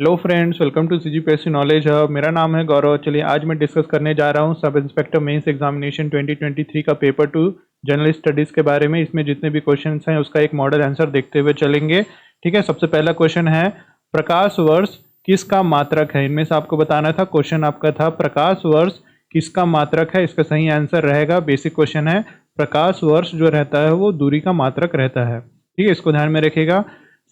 Hello friends, welcome to CGPSC knowledge hub. मेरा नाम है गौरव। चलिए आज मैं डिस्कस करने जा रहा हूँ सब इंस्पेक्टर मेंस एग्जामिनेशन 2023 का पेपर 2 जनरल स्टडीज़ के बारे में। इसमें जितने भी क्वेश्चंस हैं उसका एक मॉडल आंसर देखते हुए चलेंगे। ठीक है, सबसे पहला क्वेश्चन है प्रकाश वर्ष किसका मात्रक है। इनमें से आपको बताना था। क्वेश्चन आपका था प्रकाश वर्ष किसका मात्रक है। इसका सही आंसर रहेगा, बेसिक क्वेश्चन है, प्रकाश वर्ष जो रहता है वो दूरी का मात्रक रहता है। ठीक है, इसको ध्यान में रखिएगा।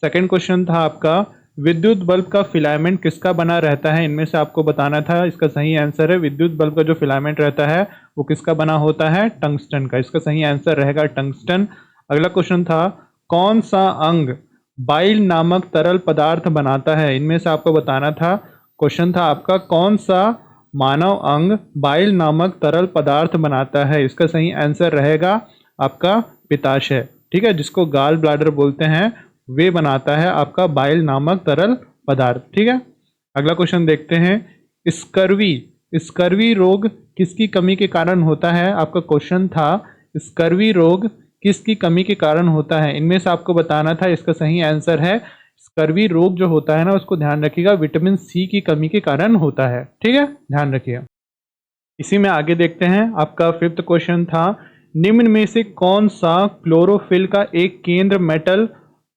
सेकेंड क्वेश्चन था आपका विद्युत बल्ब का फिलामेंट किसका बना रहता है। इनमें से आपको बताना था। इसका सही आंसर है विद्युत बल्ब का जो फिलामेंट रहता है वो किसका बना होता है, टंगस्टन का। इसका सही आंसर रहेगा टंगस्टन। अगला क्वेश्चन था कौन सा अंग बाइल नामक तरल पदार्थ बनाता है। इनमें से आपको बताना था। क्वेश्चन था आपका कौन सा मानव अंग बाइल नामक तरल पदार्थ बनाता है। इसका सही आंसर रहेगा आपका पित्ताशय। ठीक है, जिसको गाल ब्लैडर बोलते हैं, वे बनाता है आपका बाइल नामक तरल पदार्थ। ठीक है, अगला क्वेश्चन देखते हैं। स्कर्वी स्कर्वी रोग किसकी कमी के कारण होता है। आपका क्वेश्चन था स्कर्वी रोग किसकी कमी के कारण होता है। इनमें से आपको बताना था। इसका सही आंसर है स्कर्वी रोग जो होता है ना, उसको ध्यान रखिएगा, विटामिन सी की कमी के कारण होता है। ठीक है, ध्यान रखिए। इसी में आगे देखते हैं। आपका फिफ्थ क्वेश्चन था निम्न में से कौन सा क्लोरोफिल का एक केंद्र मेटल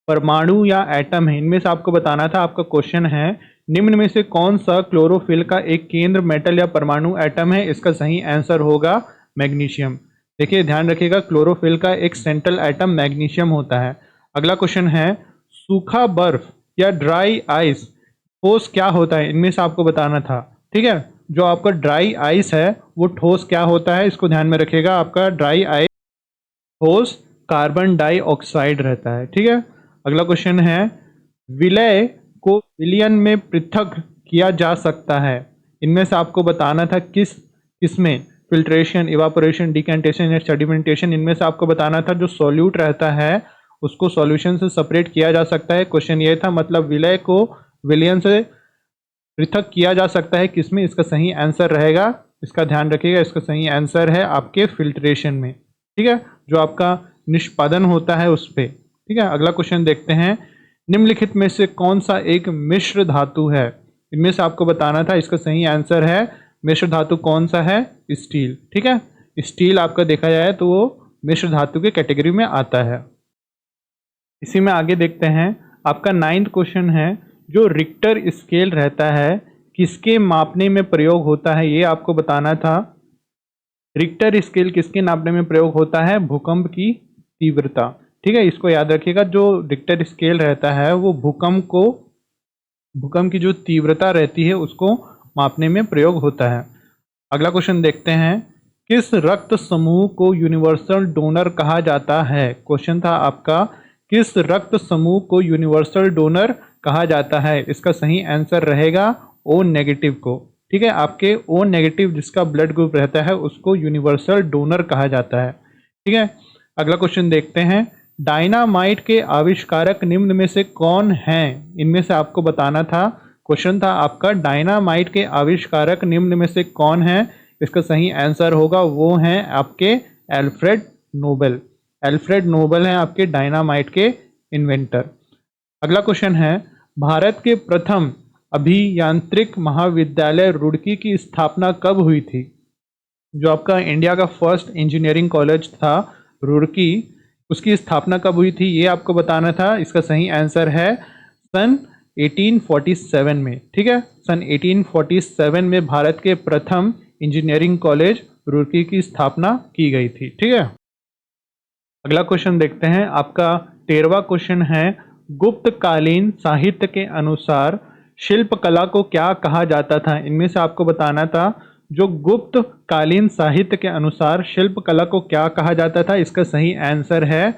परमाणु या एटम है। इनमें से आपको बताना था। आपका क्वेश्चन है निम्न में से कौन सा क्लोरोफिल का एक केंद्र मेटल या परमाणु एटम है। इसका सही आंसर होगा मैग्नीशियम। देखिए, ध्यान रखिएगा, क्लोरोफिल का एक सेंट्रल एटम मैग्नीशियम होता है। अगला क्वेश्चन है सूखा बर्फ या ड्राई आइस ठोस क्या होता है। इनमें से आपको बताना था। ठीक है, जो आपका ड्राई आइस है वो ठोस क्या होता है, इसको ध्यान में रखिएगा। आपका ड्राई आइस ठोस कार्बन डाइऑक्साइड रहता है। ठीक है, अगला क्वेश्चन है विलय को विलयन में पृथक किया जा सकता है। इनमें से आपको बताना था किसमें, फिल्ट्रेशन, इवापोरेशन, डिकेंटेशन या सेडिमेंटेशन। इनमें से आपको बताना था जो सॉल्यूट रहता है उसको सॉल्यूशन से सेपरेट किया जा सकता है। क्वेश्चन ये था, मतलब विलय को विलयन से पृथक किया जा सकता है किसमें। इसका सही आंसर रहेगा, इसका ध्यान रखिएगा, इसका सही आंसर है आपके फिल्ट्रेशन में। ठीक है, जो आपका निष्पादन होता है उस पर। ठीक है, अगला क्वेश्चन देखते हैं निम्नलिखित में से कौन सा एक मिश्र धातु है। इनमें से आपको बताना था। इसका सही आंसर है मिश्र धातु कौन सा है, स्टील। ठीक है, स्टील आपका देखा जाए तो वो मिश्र धातु के कैटेगरी में आता है। इसी में आगे देखते हैं। आपका नाइन्थ क्वेश्चन है जो रिक्टर स्केल रहता है किसके मापने में प्रयोग होता है, ये आपको बताना था। रिक्टर स्केल किसके नापने में प्रयोग होता है, भूकंप की तीव्रता। ठीक है, इसको याद रखिएगा। जो रिक्टर स्केल रहता है वो भूकंप की जो तीव्रता रहती है उसको मापने में प्रयोग होता है। अगला क्वेश्चन देखते हैं किस रक्त समूह को यूनिवर्सल डोनर कहा जाता है। क्वेश्चन था आपका किस रक्त समूह को यूनिवर्सल डोनर कहा जाता है। इसका सही आंसर रहेगा ओ नेगेटिव को। ठीक है, आपके ओ नेगेटिव जिसका ब्लड ग्रुप रहता है उसको यूनिवर्सल डोनर कहा जाता है। ठीक है, अगला क्वेश्चन देखते हैं डायनामाइट के आविष्कारक निम्न में से कौन हैं। इनमें से आपको बताना था। क्वेश्चन था आपका डायनामाइट के आविष्कारक निम्न में से कौन है। इसका सही आंसर होगा वो हैं आपके एल्फ्रेड नोबेल। एल्फ्रेड नोबेल हैं आपके डायनामाइट के इन्वेंटर। अगला क्वेश्चन है भारत के प्रथम अभियांत्रिक महाविद्यालय रुड़की की स्थापना कब हुई थी। जो आपका इंडिया का फर्स्ट इंजीनियरिंग कॉलेज था रुड़की, उसकी स्थापना कब हुई थी ये आपको बताना था। इसका सही आंसर है सन 1847 में। ठीक है, सन 1847 में भारत के प्रथम इंजीनियरिंग कॉलेज रुड़की की स्थापना की गई थी। ठीक है, अगला क्वेश्चन देखते हैं। आपका 13वां क्वेश्चन है गुप्तकालीन साहित्य के अनुसार शिल्पकला को क्या कहा जाता था। इनमें से आपको बताना था। जो गुप्तकालीन साहित्य के अनुसार शिल्पकला को क्या कहा जाता था। इसका सही आंसर है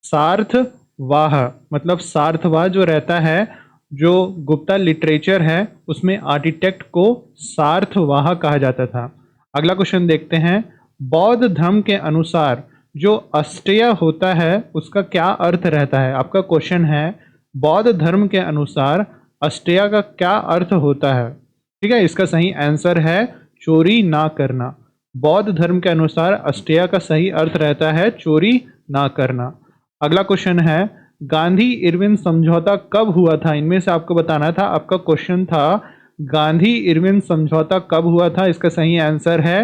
सार्थवाह। मतलब सार्थवाह जो रहता है, जो गुप्ता लिटरेचर है उसमें आर्किटेक्ट को सार्थवाह कहा जाता था। अगला क्वेश्चन देखते हैं बौद्ध धर्म के अनुसार जो अस्तेय होता है उसका क्या अर्थ रहता है। आपका क्वेश्चन है बौद्ध धर्म के अनुसार अस्तेय का क्या अर्थ होता है। ठीक है, इसका सही आंसर है चोरी ना करना। बौद्ध धर्म के अनुसार अस्तेय का सही अर्थ रहता है चोरी ना करना। अगला क्वेश्चन है गांधी इरविन समझौता कब हुआ था, इनमें से आपको बताना था। आपका क्वेश्चन था गांधी इरविन समझौता कब हुआ था, इसका सही आंसर है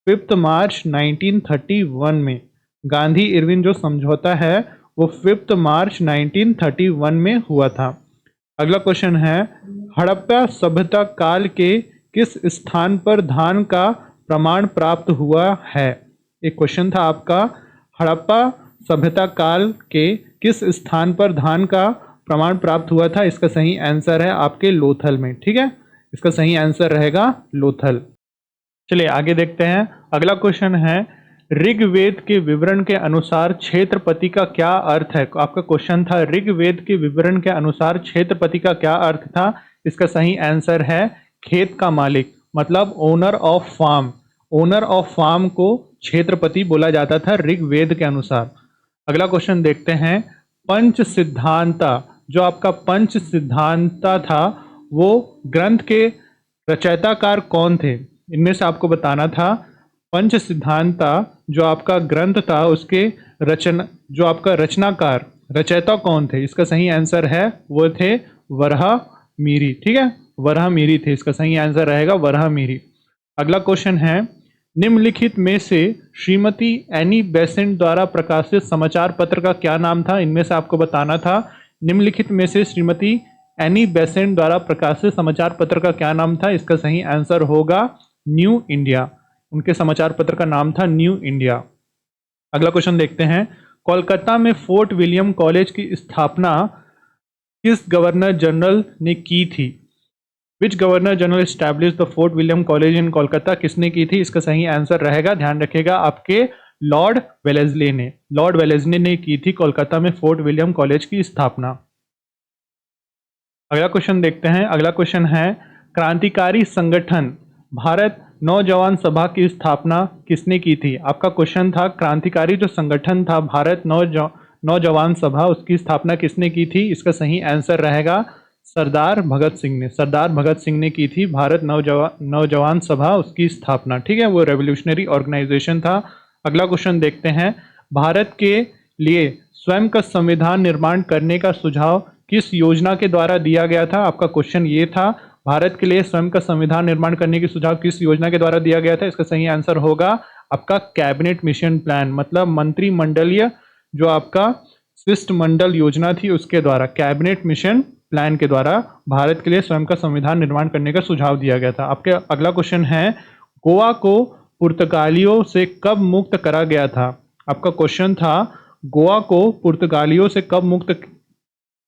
5 मार्च 1931 में। गांधी इरविन जो समझौता है वो 5 मार्च 1931 में हुआ था। अगला क्वेश्चन है हड़प्पा सभ्यता काल के किस स्थान पर धान का प्रमाण प्राप्त हुआ है। एक क्वेश्चन था आपका, हड़प्पा सभ्यता काल के किस स्थान पर धान का प्रमाण प्राप्त हुआ था। इसका सही आंसर है आपके लोथल में। ठीक है, इसका सही आंसर रहेगा लोथल। चलिए आगे देखते हैं। अगला क्वेश्चन है ऋग्वेद के विवरण के अनुसार क्षेत्रपति का क्या अर्थ है। आपका क्वेश्चन था ऋग्वेद के विवरण के अनुसार क्षेत्रपति का क्या अर्थ था। इसका सही आंसर है खेत का मालिक, मतलब owner of farm. Owner of farm को क्षेत्रपति बोला जाता था ऋग्वेद के अनुसार। अगला क्वेश्चन देखते हैं पंच सिद्धांता, जो आपका पंच सिद्धांता था वो ग्रंथ के रचयिताकार कौन थे। इनमें से आपको बताना था पंच सिद्धांता जो आपका ग्रंथ था उसके जो आपका रचनाकार रचयिता कौन थे। इसका सही आंसर है वो थे वराहमिहिर। ठीक है, वराहमिहिर थे, इसका सही आंसर रहेगा वराहमिहिर। अगला क्वेश्चन है निम्नलिखित में से श्रीमती एनी बेसेंट द्वारा प्रकाशित समाचार पत्र का क्या नाम था। इनमें से आपको बताना था निम्नलिखित में से श्रीमती एनी बेसेंट द्वारा प्रकाशित समाचार पत्र का क्या नाम था। इसका सही आंसर होगा न्यू इंडिया। उनके समाचार पत्र का नाम था न्यू इंडिया। अगला क्वेश्चन देखते हैं कोलकाता में फोर्ट विलियम कॉलेज की स्थापना किस गवर्नर जनरल ने की थी। Which governor general establish the Fort William college in Kolkata, किसने की थी। इसका सही आंसर रहेगा, ध्यान रखिएगा, आपके लॉर्ड वेलेस्ली ने। लॉर्ड वेलेस्ली ने की थी कोलकाता में फोर्ट विलियम कॉलेज की स्थापना। अगला क्वेश्चन देखते हैं। अगला क्वेश्चन है क्रांतिकारी संगठन भारत नौजवान सभा की स्थापना किसने की थी। आपका क्वेश्चन था क्रांतिकारी जो संगठन था भारत नौजवान सभा, उसकी स्थापना किसने की थी। इसका सही आंसर रहेगा सरदार भगत सिंह ने। सरदार भगत सिंह ने की थी भारत नौजवान सभा, उसकी स्थापना। ठीक है, वो रेवोल्यूशनरी ऑर्गेनाइजेशन था। अगला क्वेश्चन देखते हैं भारत के लिए स्वयं का संविधान निर्माण करने का सुझाव किस योजना के द्वारा दिया गया था। आपका क्वेश्चन ये था भारत के लिए स्वयं का संविधान निर्माण करने की सुझाव किस योजना के द्वारा दिया गया था। इसका सही आंसर होगा आपका कैबिनेट मिशन प्लान, मतलब मंत्रिमंडलीय जो आपका शिष्टमंडल योजना थी उसके द्वारा, कैबिनेट मिशन प्लान के द्वारा भारत के लिए स्वयं का संविधान निर्माण करने का सुझाव दिया गया था। आपके अगला क्वेश्चन है गोवा को पुर्तगालियों से कब मुक्त करा गया था। आपका क्वेश्चन था गोवा को पुर्तगालियों से कब मुक्त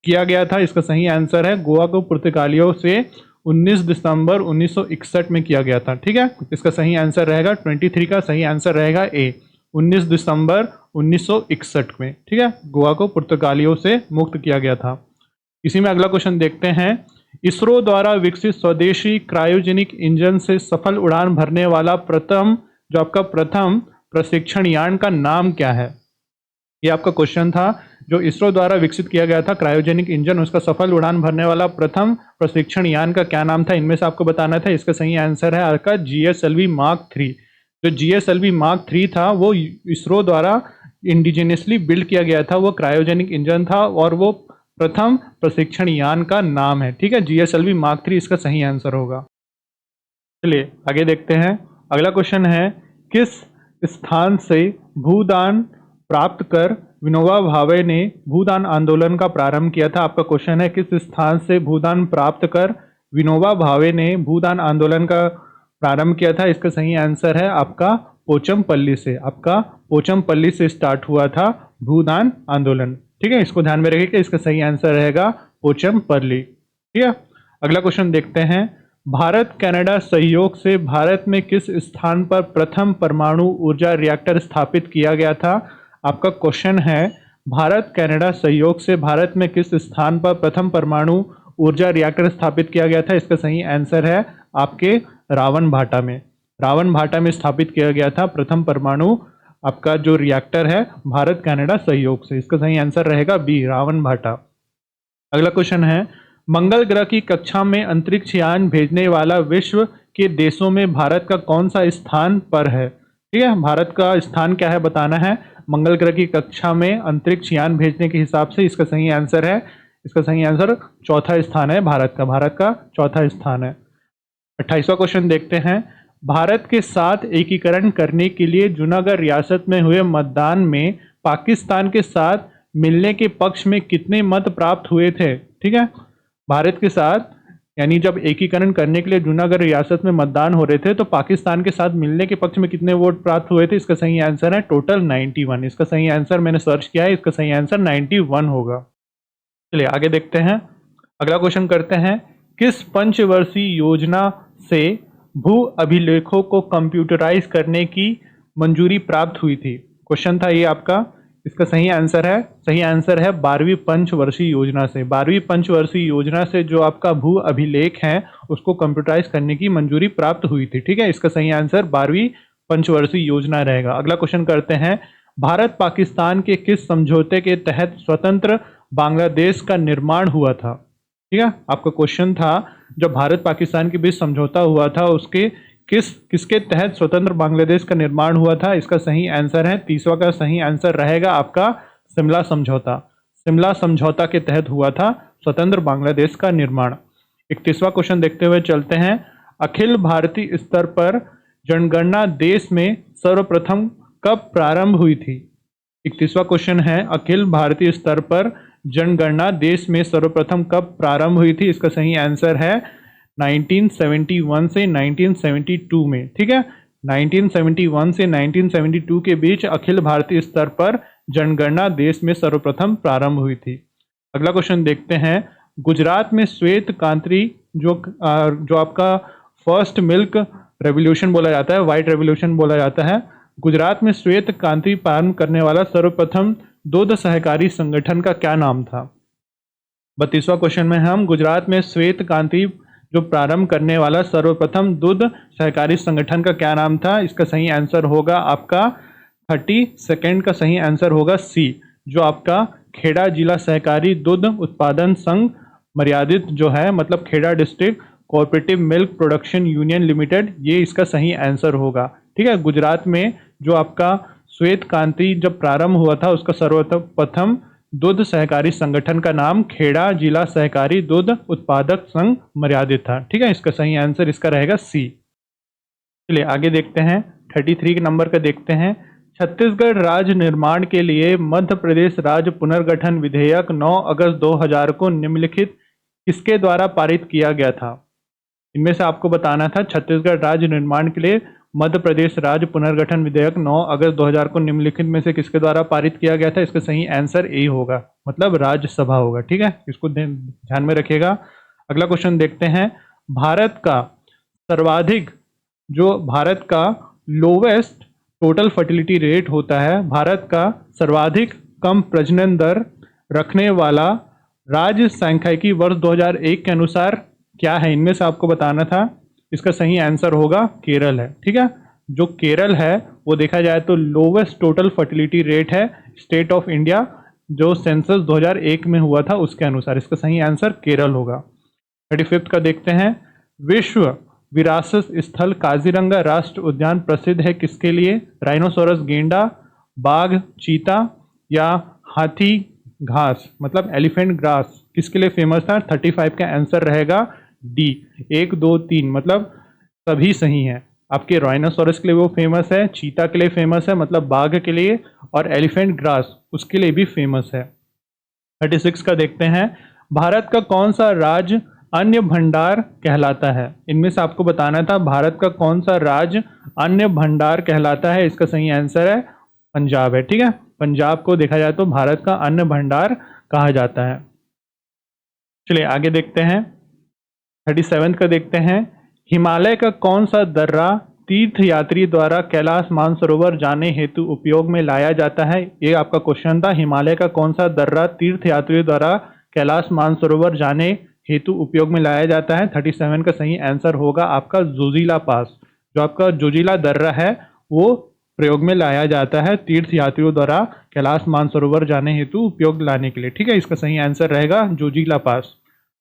किया गया था। इसका सही आंसर है गोवा को पुर्तगालियों से 19 दिसंबर 1961 में किया गया था। ठीक है, इसका सही आंसर रहेगा 23 का सही आंसर रहेगा ए, 19 दिसंबर 1961 में। ठीक है, गोवा को पुर्तगालियों से मुक्त किया गया था। इसी में अगला क्वेश्चन देखते हैं इसरो द्वारा विकसित स्वदेशी क्रायोजेनिक इंजन से सफल उड़ान भरने वाला प्रथम जो आपका प्रथम प्रशिक्षण यान का नाम क्या है। ये आपका क्वेश्चन था, जो इसरो द्वारा विकसित किया गया था क्रायोजेनिक इंजन, उसका सफल उड़ान भरने वाला प्रथम प्रशिक्षण यान का क्या नाम था। इनमें से आपको बताना था। इसका सही आंसर है आपका GSLV मार्क 3। जो GSLV मार्क 3 था वो इसरो द्वारा इंडिजिनियसली बिल्ड किया गया था, वो क्रायोजेनिक इंजन था और वो प्रथम प्रशिक्षण यान का नाम है। ठीक है, GSLV मार्क 3 इसका सही आंसर होगा। चलिए आगे देखते हैं। अगला क्वेश्चन है किस स्थान से भूदान प्राप्त कर विनोबा भावे ने भूदान आंदोलन का प्रारंभ किया था। आपका क्वेश्चन है किस स्थान से भूदान प्राप्त कर विनोबा भावे ने भूदान आंदोलन का प्रारंभ किया था। इसका सही आंसर है आपका पोचमपल्ली से। आपका पोचमपल्ली से स्टार्ट हुआ था भूदान आंदोलन। ठीक है, इसको ध्यान में रखिएगा, इसका सही आंसर रहेगा पोचमपल्ली। ठीक है, अगला क्वेश्चन देखते हैं भारत कनाडा सहयोग से भारत में किस स्थान पर प्रथम परमाणु ऊर्जा रिएक्टर स्थापित किया गया था। आपका क्वेश्चन है भारत कनाडा सहयोग से भारत में किस स्थान पर प्रथम परमाणु ऊर्जा रिएक्टर स्थापित किया गया था। इसका सही आंसर है आपके रावणभाटा में। रावणभाटा में स्थापित किया गया था प्रथम परमाणु आपका जो रिएक्टर है भारत कनाडा सहयोग से। इसका सही आंसर रहेगा बी, रावणभाटा। अगला क्वेश्चन है मंगल ग्रह की कक्षा में अंतरिक्ष यान भेजने वाला विश्व के देशों में भारत का कौन सा स्थान पर है। ठीक है, भारत का स्थान क्या है बताना है। मंगल ग्रह की कक्षा में अंतरिक्ष यान भेजने के हिसाब से इसका सही आंसर है, इसका सही आंसर चौथा स्थान है भारत का चौथा स्थान है। 28वां क्वेश्चन देखते हैं। भारत के साथ एकीकरण करने के लिए जूनागढ़ रियासत में हुए मतदान में पाकिस्तान के साथ मिलने के पक्ष में कितने मत प्राप्त हुए थे? ठीक है, भारत के साथ यानी जब एकीकरण करने के लिए जूनागढ़ रियासत में मतदान हो रहे थे तो पाकिस्तान के साथ मिलने के पक्ष में कितने वोट प्राप्त हुए थे? इसका सही आंसर है टोटल 91। इसका सही आंसर मैंने सर्च किया है, इसका सही आंसर 91 होगा। चलिए आगे देखते हैं, अगला क्वेश्चन करते हैं। किस पंचवर्षीय योजना से भू अभिलेखों को कंप्यूटराइज करने की मंजूरी प्राप्त हुई थी? क्वेश्चन था ये आपका, इसका सही आंसर है 12वीं पंचवर्षीय योजना से। 12वीं पंचवर्षीय योजना से जो आपका भू अभिलेख है उसको कंप्यूटराइज करने की मंजूरी प्राप्त हुई थी। ठीक है, इसका सही आंसर 12वीं पंचवर्षीय योजना रहेगा। अगला क्वेश्चन करते हैं। भारत पाकिस्तान के किस समझौते के तहत स्वतंत्र बांग्लादेश का निर्माण हुआ था? ठीक है, आपका क्वेश्चन था जब भारत पाकिस्तान के बीच समझौता हुआ था उसके किसके तहत स्वतंत्र बांग्लादेश का निर्माण हुआ था? इसका सही आंसर है 30वां का सही आंसर रहेगा आपका शिमला समझौता। शिमला समझौता के तहत हुआ था स्वतंत्र बांग्लादेश का निर्माण। 31वां क्वेश्चन देखते हुए चलते हैं। अखिल भारतीय स्तर पर जनगणना देश में सर्वप्रथम कब प्रारंभ हुई थी? 31वां क्वेश्चन है, अखिल भारतीय स्तर पर जनगणना देश में सर्वप्रथम कब प्रारंभ हुई थी? इसका सही आंसर है 1971 से 1972 में। ठीक है, 1971 से 1972 के बीच अखिल भारतीय स्तर पर जनगणना देश में सर्वप्रथम प्रारंभ हुई थी। अगला क्वेश्चन देखते हैं। गुजरात में श्वेत क्रांति जो आपका फर्स्ट मिल्क रेवोल्यूशन बोला जाता है, व्हाइट रेवोल्यूशन बोला जाता है, गुजरात में श्वेत क्रांति प्रारंभ करने वाला सर्वप्रथम दूध सहकारी संगठन का क्या नाम था? 32वां क्वेश्चन में हम गुजरात में श्वेत क्रांति जो प्रारंभ करने वाला सर्वप्रथम दूध सहकारी संगठन का क्या नाम था? इसका सही आंसर होगा आपका 32 का सही आंसर होगा सी, जो आपका खेड़ा जिला सहकारी दूध उत्पादन संघ मर्यादित जो है, मतलब Kheda district cooperative milk production union limited, ये इसका सही आंसर होगा। ठीक है, गुजरात में जो आपका श्वेत क्रांति जब प्रारंभ हुआ था उसका सर्वप्रथम दूध सहकारी संगठन का नाम खेड़ा जिला सहकारी दूध उत्पादक संघ मर्यादित था। ठीक है, इसका सही आंसर इसका रहेगा सी। चलिए आगे देखते हैं, 33 नंबर का देखते हैं। छत्तीसगढ़ राज्य निर्माण के लिए मध्य प्रदेश राज्य पुनर्गठन विधेयक 9 अगस्त 2000 को निम्नलिखित किसके द्वारा पारित किया गया था? इनमें से आपको बताना था छत्तीसगढ़ राज्य निर्माण के लिए मध्य प्रदेश राज्य पुनर्गठन विधेयक 9 अगस्त 2000 को निम्नलिखित में से किसके द्वारा पारित किया गया था? इसका सही आंसर ए होगा, मतलब राज्यसभा होगा। ठीक है, इसको ध्यान में रखिएगा। अगला क्वेश्चन देखते हैं। भारत का लोवेस्ट टोटल फर्टिलिटी रेट होता है, भारत का सर्वाधिक कम प्रजनन दर रखने वाला राज्य सांख्यिकी वर्ष 2001 के अनुसार क्या है? इनमें से आपको बताना था। इसका सही आंसर होगा केरल है। ठीक है, जो केरल है वो देखा जाए तो लोवेस्ट टोटल फर्टिलिटी रेट है स्टेट ऑफ इंडिया, जो सेंसस 2001 में हुआ था उसके अनुसार। इसका सही आंसर केरल होगा। 35 का देखते हैं। विश्व विरासत स्थल काजीरंगा राष्ट्रीय उद्यान प्रसिद्ध है किसके लिए? राइनोसोरस गेंडा, बाघ, चीता या हाथी घास, मतलब एलिफेंट ग्रास किसके लिए फेमस था? 35 का आंसर रहेगा डी, 1, 2, 3, मतलब सभी सही हैं आपके। राइनोसोरस के लिए वो फेमस है, चीता के लिए फेमस है मतलब बाघ के लिए, और एलिफेंट ग्रास उसके लिए भी फेमस है। 36 का देखते हैं। भारत का कौन सा राज्य अन्य भंडार कहलाता है? इनमें से आपको बताना था भारत का कौन सा राज्य अन्य भंडार कहलाता है। इसका सही आंसर है पंजाब है। ठीक है, पंजाब को देखा जाए तो भारत का अन्न भंडार कहा जाता है। चलिए आगे देखते हैं, 37 का देखते हैं। हिमालय का कौन सा दर्रा तीर्थ यात्री द्वारा कैलाश मानसरोवर जाने हेतु उपयोग में लाया जाता है? ये आपका क्वेश्चन था। हिमालय का कौन सा दर्रा तीर्थ यात्रियों द्वारा कैलाश मानसरोवर जाने हेतु उपयोग में लाया जाता है? 37 का सही आंसर होगा आपका जोजिला पास। जो आपका जोजिला दर्रा है वो प्रयोग में लाया जाता है तीर्थ यात्रियों द्वारा कैलाश मानसरोवर जाने हेतु उपयोग लाने के लिए। ठीक है, इसका सही आंसर रहेगा जोजिला पास।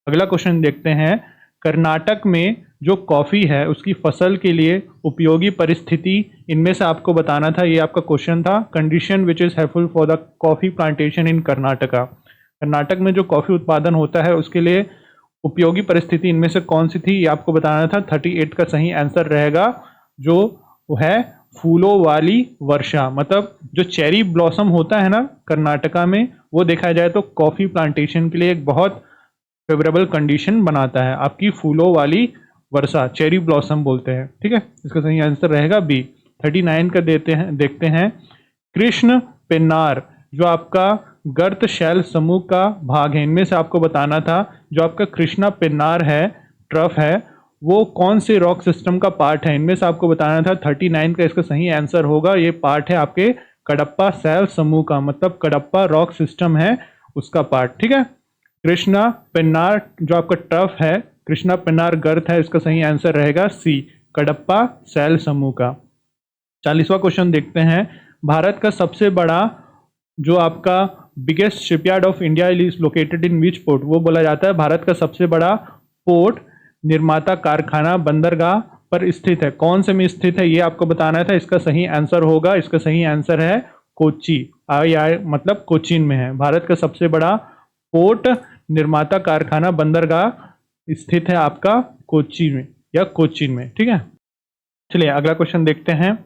अगला क्वेश्चन देखते हैं। कर्नाटक में जो कॉफ़ी है उसकी फसल के लिए उपयोगी परिस्थिति इनमें से आपको बताना था, ये आपका क्वेश्चन था। Condition which is helpful for the coffee plantation in Karnataka, Karnataka में जो कॉफ़ी उत्पादन होता है उसके लिए उपयोगी परिस्थिति इनमें से कौन सी थी, ये आपको बताना था। 38 का सही आंसर रहेगा जो वो है फूलों वाली वर्षा, मतलब जो चेरी ब्लॉसम होता है ना कर्नाटका में, वो देखा जाए तो कॉफ़ी प्लांटेशन के लिए एक बहुत फेवरेबल कंडीशन बनाता है। आपकी फूलों वाली वर्षा, चेरी ब्लॉसम बोलते हैं, ठीक है। इसका सही आंसर रहेगा बी। 39 का देखते हैं कृष्ण पेन्नार, जो आपका गर्त शैल समूह का भाग है, इनमें से आपको बताना था जो आपका कृष्णा पेन्नार है, ट्रफ है, वो कौन से रॉक सिस्टम का पार्ट है, इनमें से आपको बताना था। 39 का इसका सही आंसर होगा, ये पार्ट है आपके कडप्पा शैल समूह का, मतलब कडप्पा रॉक सिस्टम है उसका पार्ट, ठीक है। कृष्णा पेन्नार जो आपका टफ है, कृष्णा पेन्नार गर्त है, इसका सही आंसर रहेगा सी, कडप्पा शैल समूह का। 40वां क्वेश्चन देखते हैं, भारत का सबसे बड़ा जो आपका biggest shipyard of India is located in which port, वो बोला जाता है भारत का सबसे बड़ा पोर्ट निर्माता कारखाना बंदरगाह पर स्थित है, कौन से में स्थित है ये आपको बताना था। इसका सही आंसर होगा, इसका सही आंसर है कोच्चि, आई मतलब कोचीन में है। भारत का सबसे बड़ा पोर्ट निर्माता कारखाना बंदरगाह स्थित है आपका कोच्चि में या कोचीन में, ठीक है। चलिए अगला क्वेश्चन देखते हैं।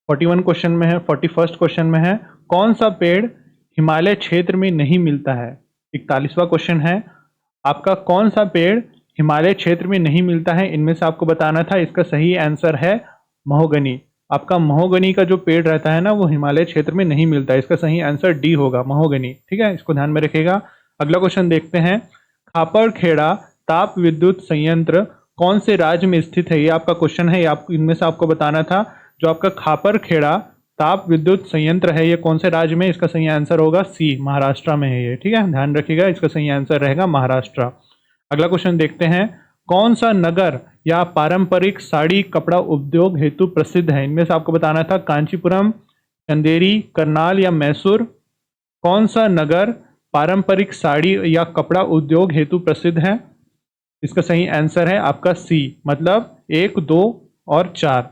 41 क्वेश्चन में है, 41st क्वेश्चन में है, कौन सा पेड़ हिमालय क्षेत्र में नहीं मिलता है। 41वां क्वेश्चन है आपका, कौन सा पेड़ हिमालय क्षेत्र में नहीं मिलता है, इनमें से आपको बताना था। इसका सही आंसर है महोगनी। आपका महोगनी का जो पेड़ रहता है ना वो हिमालय क्षेत्र में नहीं मिलता है, इसका सही आंसर डी होगा, महोगनी, ठीक है, इसको ध्यान में रखिएगा। अगला क्वेश्चन देखते हैं, खापड़खेड़ा ताप विद्युत संयंत्र कौन से राज्य में स्थित है, ये आपका क्वेश्चन है, ये आप इनमें से आपको बताना था। जो आपका खापड़खेड़ा ताप विद्युत संयंत्र है ये कौन से राज्य में, इसका सही आंसर होगा सी, महाराष्ट्र में है ये, ठीक है, ध्यान रखिएगा, इसका सही आंसर रहेगा महाराष्ट्र। अगला क्वेश्चन देखते हैं, कौन सा नगर या पारंपरिक साड़ी कपड़ा उद्योग हेतु प्रसिद्ध है, इनमें से आपको बताना था। कांचीपुरम, चंदेरी, करनाल या मैसूर, कौन सा नगर पारंपरिक साड़ी या कपड़ा उद्योग हेतु प्रसिद्ध है, इसका सही आंसर है आपका सी, मतलब 1, 2 और 4,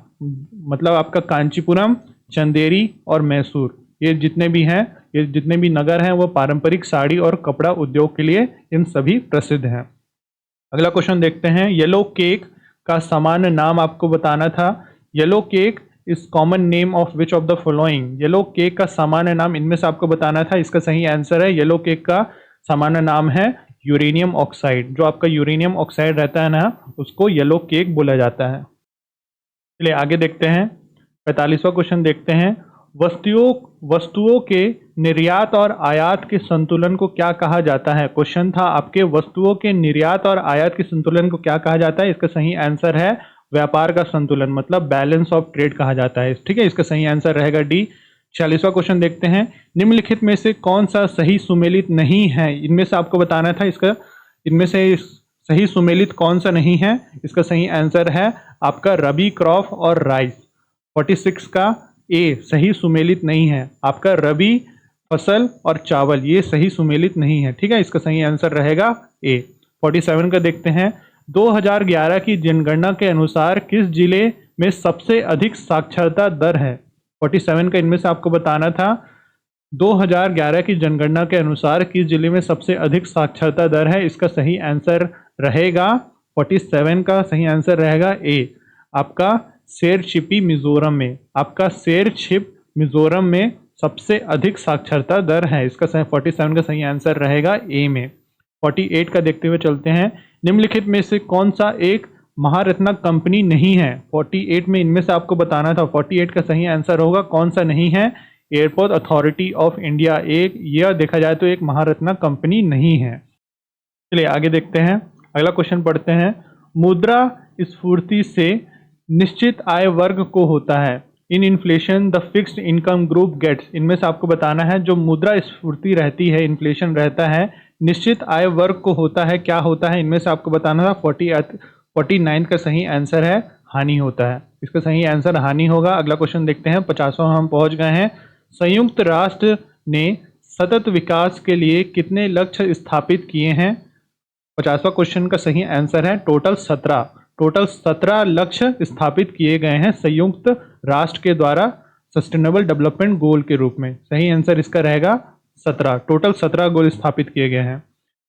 मतलब आपका कांचीपुरम, चंदेरी और मैसूर, ये जितने भी हैं, ये जितने भी नगर हैं वो पारंपरिक साड़ी और कपड़ा उद्योग के लिए इन सभी प्रसिद्ध हैं। अगला क्वेश्चन देखते हैं, येलो केक का सामान्य नाम आपको बताना था। Yellow cake is common name of which of the following, yellow cake का सामान्य नाम इनमें से आपको बताना था। इसका सही आंसर है, येलो केक का सामान्य नाम है यूरेनियम ऑक्साइड, जो आपका यूरेनियम ऑक्साइड रहता है ना उसको येलो केक बोला जाता है। चलिए आगे देखते हैं, 45वां क्वेश्चन देखते हैं, वस्तुओं के निर्यात और आयात के संतुलन को क्या कहा जाता है। क्वेश्चन था आपके, वस्तुओं के निर्यात और आयात के संतुलन को क्या कहा जाता है, इसका सही आंसर है व्यापार का संतुलन, मतलब बैलेंस ऑफ ट्रेड कहा जाता है, ठीक है, इसका सही आंसर रहेगा डी। 46वां क्वेश्चन देखते हैं, निम्नलिखित में से कौन सा सही सुमेलित नहीं है, इनमें से आपको बताना था। इसका इनमें से सही सुमेलित कौन सा नहीं है, इसका सही आंसर है आपका रबी क्रॉप और राइस। 46 का ए सही सुमेलित नहीं है, आपका रबी फसल और चावल ये सही सुमेलित नहीं है, ठीक है, इसका सही आंसर रहेगा ए। 47 का देखते हैं, 2011 की जनगणना के अनुसार किस जिले में सबसे अधिक साक्षरता दर है। 47 का इनमें से आपको बताना था, 2011 की जनगणना के अनुसार किस जिले में सबसे अधिक साक्षरता दर है, इसका सही आंसर रहेगा 47 का सही आंसर रहेगा ए, आपका शेरछिपी मिजोरम में, आपका शेरछिप मिजोरम में सबसे अधिक साक्षरता दर है, इसका 47 का सही आंसर रहेगा ए में। 48 का देखते हुए चलते हैं, निम्नलिखित में से कौन सा एक महारत्ना कंपनी नहीं है। 48 में इनमें से आपको बताना था, 48 का सही आंसर होगा कौन सा नहीं है, एयरपोर्ट अथॉरिटी ऑफ इंडिया, एक यह देखा जाए तो एक महारत्ना कंपनी नहीं है। चलिए आगे देखते हैं, अगला क्वेश्चन पढ़ते हैं, मुद्रा स्फूर्ति से निश्चित आय वर्ग को होता है, in inflation the fixed income group gets, इनमें से आपको बताना है जो मुद्रा स्फूर्ति रहती है, इन्फ्लेशन रहता है, निश्चित आय वर्ग को होता है, क्या होता है, इनमें से आपको बताना था। 49 का सही आंसर है हानि होता है, इसका सही आंसर हानि होगा। अगला क्वेश्चन देखते हैं, 50वां हम पहुंच गए हैं, संयुक्त राष्ट्र ने सतत विकास के लिए कितने लक्ष्य स्थापित किए हैं। 50वां क्वेश्चन का सही आंसर है टोटल 17 लक्ष्य स्थापित किए गए हैं संयुक्त राष्ट्र के द्वारा सस्टेनेबल डेवलपमेंट गोल के रूप में। सही आंसर इसका रहेगा 17। टोटल 17 गोल स्थापित किए गए हैं।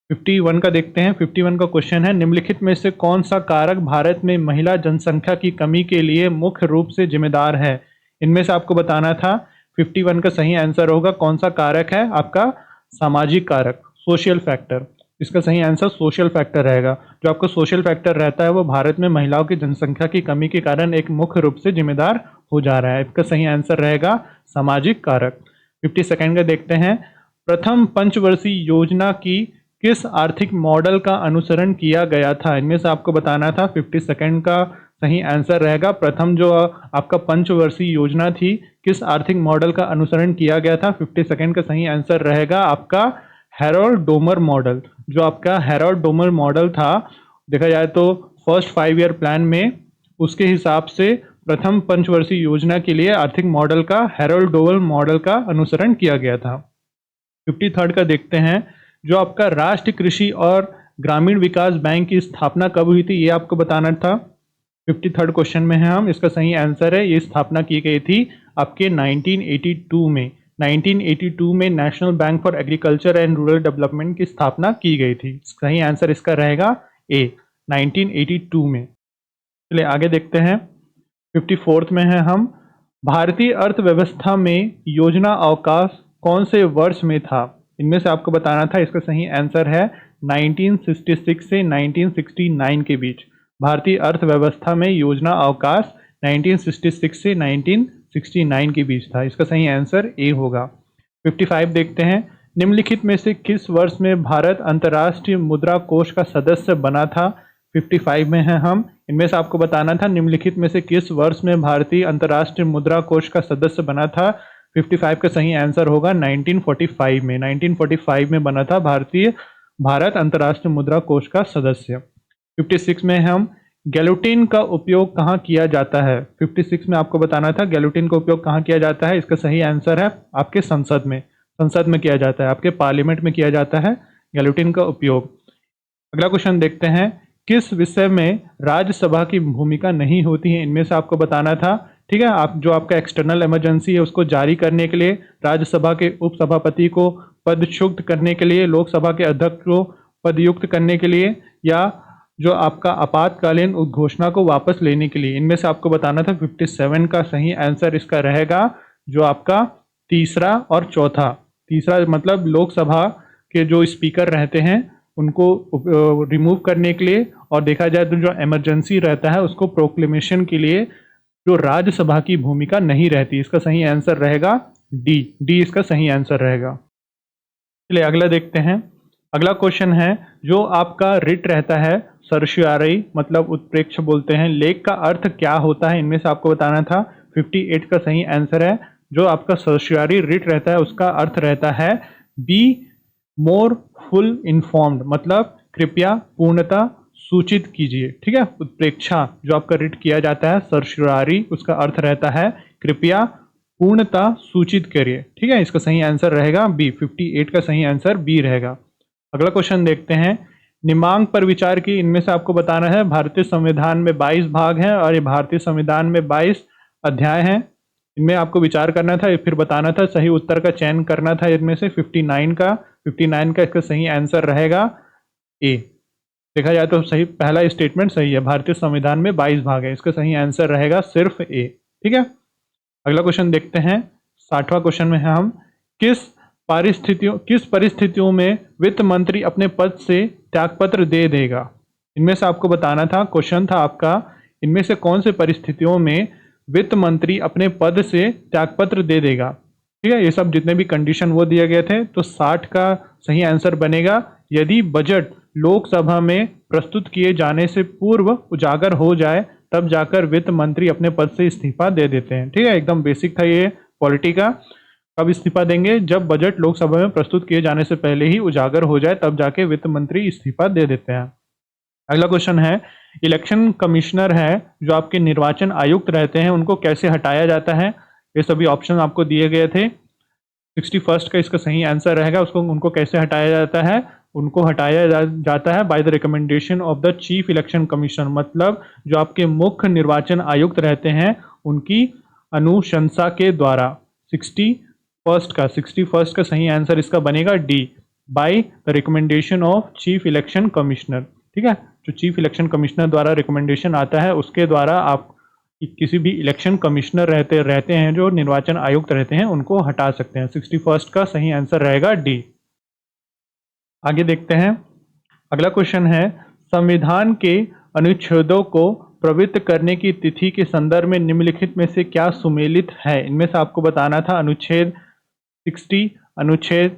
51 का देखते हैं। 51 का क्वेश्चन है, निम्नलिखित में से कौन सा कारक भारत में महिला जनसंख्या की कमी के लिए मुख्य रूप से जिम्मेदार है? इनमें से आपको बताना था। 51 का सही आंसर होगा कौन सा कारक है? आपका सामाजिक कारक, सोशल फैक्टर। इसका सही आंसर सोशल फैक्टर रहेगा। जो आपका सोशल फैक्टर रहता है वो भारत में महिलाओं की जनसंख्या की कमी के कारण एक मुख्य रूप से जिम्मेदार हो जा रहा है। इसका सही आंसर रहेगा सामाजिक कारक। 52 का देखते हैं, प्रथम पंचवर्षीय योजना की किस आर्थिक मॉडल का अनुसरण किया गया था? इनमें से आपको बताना था। 52 का सही आंसर रहेगा प्रथम जो आपका पंचवर्षीय योजना थी किस आर्थिक मॉडल का अनुसरण किया गया था? 52 का सही आंसर रहेगा आपका हैरोल्ड डोमर मॉडल। जो आपका हैरोल्ड डोमर मॉडल था, देखा जाए तो फर्स्ट 5 ईयर प्लान में उसके हिसाब से प्रथम पंचवर्षीय योजना के लिए आर्थिक मॉडल का हैरोल्ड डोमर मॉडल का अनुसरण किया गया था। 53 का देखते हैं, जो आपका राष्ट्रीय कृषि और ग्रामीण विकास बैंक की स्थापना कब हुई थी? ये आपको बताना था। 53 क्वेश्चन में है हम। इसका सही आंसर है ये स्थापना की गई थी आपके 1982 में। 1982 में national bank for agriculture and rural development की स्थापना की गई थी। सही आंसर इसका रहेगा ए, 1982 में। चलिए आगे देखते हैं। 54 में है हम, भारतीय अर्थव्यवस्था में योजना अवकाश कौन से वर्ष में था? इनमें से आपको बताना था। इसका सही आंसर है 1966 से 1969 के बीच। भारतीय अर्थव्यवस्था में योजना अवकाश 1966 से 1969 के बीच था। इसका सही आंसर ए होगा। 55 देखते हैं, निम्नलिखित में से किस वर्ष में भारत अंतर्राष्ट्रीय मुद्रा कोष का सदस्य बना था? 55 में है हम। इनमें से आपको बताना था निम्नलिखित में से किस वर्ष में भारतीय अंतर्राष्ट्रीय मुद्रा कोष का सदस्य बना था? 55 का सही आंसर होगा 1945 में। 1945 में बना था भारत अंतर्राष्ट्रीय मुद्रा कोष का सदस्य। 56 में हम, गैलोटीन का उपयोग कहाँ किया जाता है? 56 में आपको बताना था गैलोटीन का उपयोग कहाँ किया जाता है। इसका सही आंसर है आपके संसद में किया जाता है, आपके पार्लियामेंट में किया जाता है गैलोटीन का उपयोग। अगला क्वेश्चन देखते हैं, किस विषय में राज्यसभा की भूमिका नहीं होती है? इनमें से आपको बताना था। ठीक है, आप जो आपका एक्सटर्नल इमरजेंसी है उसको जारी करने के लिए, राज्यसभा के उपसभापति को पदच्युत करने के लिए, लोकसभा के अध्यक्ष को पदयुक्त करने के लिए, या जो आपका आपातकालीन उद्घोषणा को वापस लेने के लिए। इनमें से आपको बताना था। 57 का सही आंसर इसका रहेगा जो आपका तीसरा और चौथा। तीसरा मतलब लोकसभा के जो स्पीकर रहते हैं उनको रिमूव करने के लिए, और देखा जाए तो जो इमरजेंसी रहता है उसको प्रोक्लेमेशन के लिए जो राज्यसभा की भूमिका नहीं रहती। इसका सही आंसर रहेगा डी इसका सही आंसर रहेगा। चलिए अगला देखते हैं। अगला क्वेश्चन है, जो आपका रिट रहता है सर्शियारी मतलब उत्प्रेक्ष बोलते हैं, लेख का अर्थ क्या होता है? इनमें से आपको बताना था। 58 का सही आंसर है जो आपका सर्शियारी रिट रहता है उसका अर्थ रहता है बी मोर फुल इन्फॉर्म्ड, मतलब कृपया पूर्णता सूचित कीजिए। ठीक है, उत्प्रेक्षा जो आपका रिट किया जाता है सर्शियारी उसका अर्थ रहता है कृपया पूर्णता सूचित करिए। ठीक है, इसका सही आंसर रहेगा बी। 58 का सही आंसर बी रहेगा। अगला क्वेश्चन देखते हैं, निमांक पर विचार की। इनमें से आपको बताना है भारतीय संविधान में 22 भाग हैं और ये भारतीय संविधान में 22 अध्याय हैं। इनमें आपको विचार करना था, फिर बताना था, सही उत्तर का चयन करना था। इनमें से 59 का इसका सही आंसर रहेगा ए। देखा जाए तो सही पहला स्टेटमेंट सही है, भारतीय संविधान में 22 भाग है। इसका सही आंसर रहेगा सिर्फ ए। ठीक है, अगला क्वेश्चन देखते हैं। 60वां क्वेश्चन में है हम, किस परिस्थितियों में वित्त मंत्री अपने पद से त्यागपत्र दे देगा? इनमें से आपको बताना था। क्वेश्चन था आपका, इनमें से कौन से परिस्थितियों में वित्त मंत्री अपने पद से त्यागपत्र दे देगा? ठीक है, ये सब जितने भी कंडीशन वो दिए गए थे। तो 60 का सही आंसर बनेगा यदि बजट लोकसभा में प्रस्तुत किए जाने से पूर्व उजागर हो जाए तब जाकर वित्त मंत्री अपने पद से इस्तीफा दे देते हैं। ठीक है, एकदम बेसिक था ये पॉलिटी का। कब इस्तीफा देंगे? जब बजट लोकसभा में प्रस्तुत किए जाने से पहले ही उजागर हो जाए तब जाके वित्त मंत्री इस्तीफा दे देते हैं। अगला क्वेश्चन है, इलेक्शन कमिश्नर है जो आपके निर्वाचन आयुक्त रहते हैं उनको कैसे हटाया जाता है? ये सभी ऑप्शन आपको दिए गए थे। 61 का इसका सही आंसर रहेगा, उनको कैसे हटाया जाता है? उनको हटाया जाता है by the recommendation of the chief election commissioner, मतलब जो आपके मुख्य निर्वाचन आयुक्त रहते हैं उनकी अनुशंसा के द्वारा। 61 का सही आंसर इसका बनेगा D, by the recommendation of chief election commissioner. ठीक है, जो चीफ इलेक्शन कमिश्नर द्वारा रिकमेंडेशन आता है उसके द्वारा आप किसी भी इलेक्शन कमिश्नर रहते हैं जो निर्वाचन आयुक्त रहते हैं उनको हटा सकते हैं। 61 का सही आंसर रहेगा डी। आगे देखते हैं, अगला क्वेश्चन है संविधान के अनुच्छेदों को प्रवृत्त करने की तिथि के संदर्भ में निम्नलिखित में से क्या सुमेलित है। इनमें से आपको बताना था अनुच्छेद 60, अनुच्छेद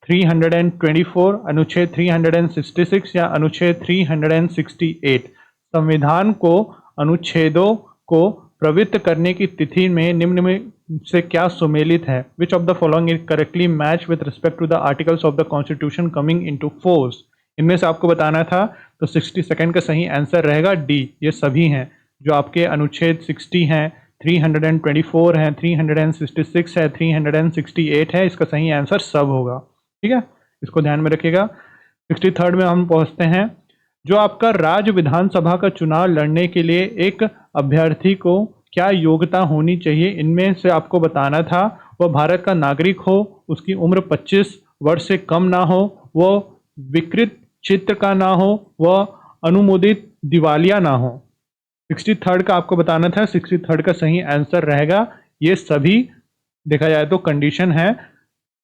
324, अनुच्छेद 366 या अनुच्छेद 368। संविधान को अनुच्छेदों को प्रवृत्त करने की तिथि में निम्न में से क्या सुमेलित है। Which of the following is correctly match with respect to the articles of the constitution coming into force. इनमें से आपको बताना था, तो 62 का सही आंसर रहेगा डी। ये सभी हैं जो आपके अनुच्छेद 60 हैं, 324 हैं, 366 है, 368 है, इसका सही आंसर सब होगा। ठीक है, इसको ध्यान में रखिएगा। 63 में हम पहुंचते हैं, जो आपका राज्य विधानसभा का चुनाव लड़ने के लिए एक अभ्यर्थी को क्या योग्यता होनी चाहिए। इनमें से आपको बताना था, वह भारत का नागरिक हो, उसकी उम्र 25 वर्ष से कम ना हो, वह विकृत चित्र का ना हो, वह अनुमोदित दिवालिया ना हो। 63 का आपको बताना था, 63 का सही आंसर रहेगा ये सभी। देखा जाए तो कंडीशन है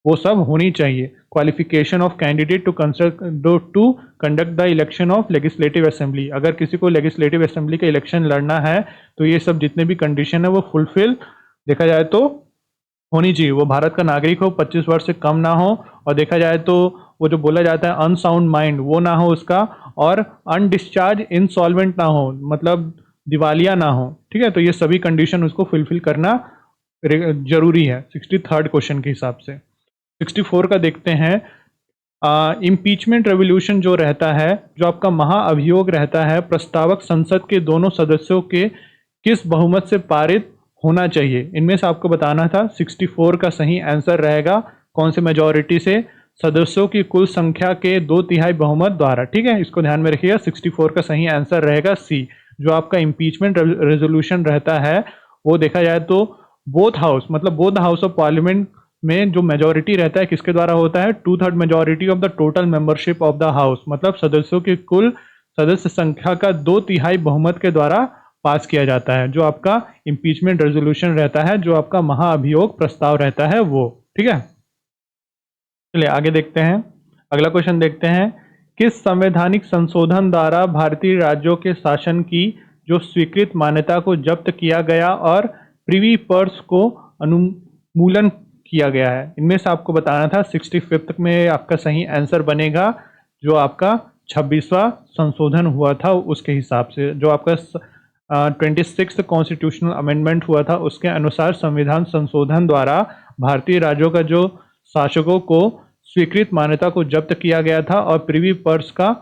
वो सब होनी चाहिए। Qualification of candidate to conduct the election of legislative assembly, अगर किसी को लेजिस्लेटिव असेंबली का इलेक्शन लड़ना है तो ये सब जितने भी कंडीशन है वो फुलफिल देखा जाए तो होनी चाहिए। वो भारत का नागरिक हो, 25 वर्ष से कम ना हो, और देखा जाए तो वो जो बोला जाता है अनसाउंड माइंड वो ना हो उसका, और अनडिस्चार्ज इंसॉल्वेंट ना हो, मतलब दिवालिया ना हो। ठीक है, तो ये सभी कंडीशन उसको फुलफिल करना जरूरी है 63 क्वेश्चन के हिसाब से। 64 का देखते हैं, इम्पीचमेंट रेवोल्यूशन जो रहता है, जो आपका महाअभियोग रहता है, प्रस्तावक संसद के दोनों सदस्यों के किस बहुमत से पारित होना चाहिए। इनमें से आपको बताना था, 64 का सही आंसर रहेगा कौन से मेजॉरिटी से, सदस्यों की कुल संख्या के 2/3 बहुमत द्वारा। ठीक है, इसको ध्यान में रखिएगा। 64 का सही आंसर रहेगा सी। जो आपका इम्पीचमेंट रेजोल्यूशन रहता है वो देखा जाए तो बोथ हाउस, मतलब बोथ हाउस ऑफ पार्लियामेंट में जो मेजॉरिटी रहता है किसके द्वारा होता है, 2/3 majority of the total membership of the house, मतलब सदस्यों की कुल सदस्य संख्या का 2/3 बहुमत के द्वारा पास किया जाता है। जो आपका इम्पीचमेंट रेजोल्यूशन रहता है, जो आपका महाअभियोग प्रस्ताव रहता है वो। ठीक है, चलिए आगे देखते हैं, अगला क्वेश्चन देखते हैं, किस संवैधानिक संशोधन द्वारा भारतीय राज्यों के शासन की जो स्वीकृत मान्यता को जब्त किया गया और प्रिवी पर्स को अनुमूलन किया गया है। इनमें से आपको बताना था, 65 में आपका सही आंसर बनेगा जो आपका 26वां संशोधन हुआ था उसके हिसाब से। जो आपका 26th कॉन्स्टिट्यूशनल अमेंडमेंट हुआ था उसके अनुसार संविधान संशोधन द्वारा भारतीय राज्यों का जो शासकों को स्वीकृत मान्यता को जब्त किया गया था और प्रिवी पर्स का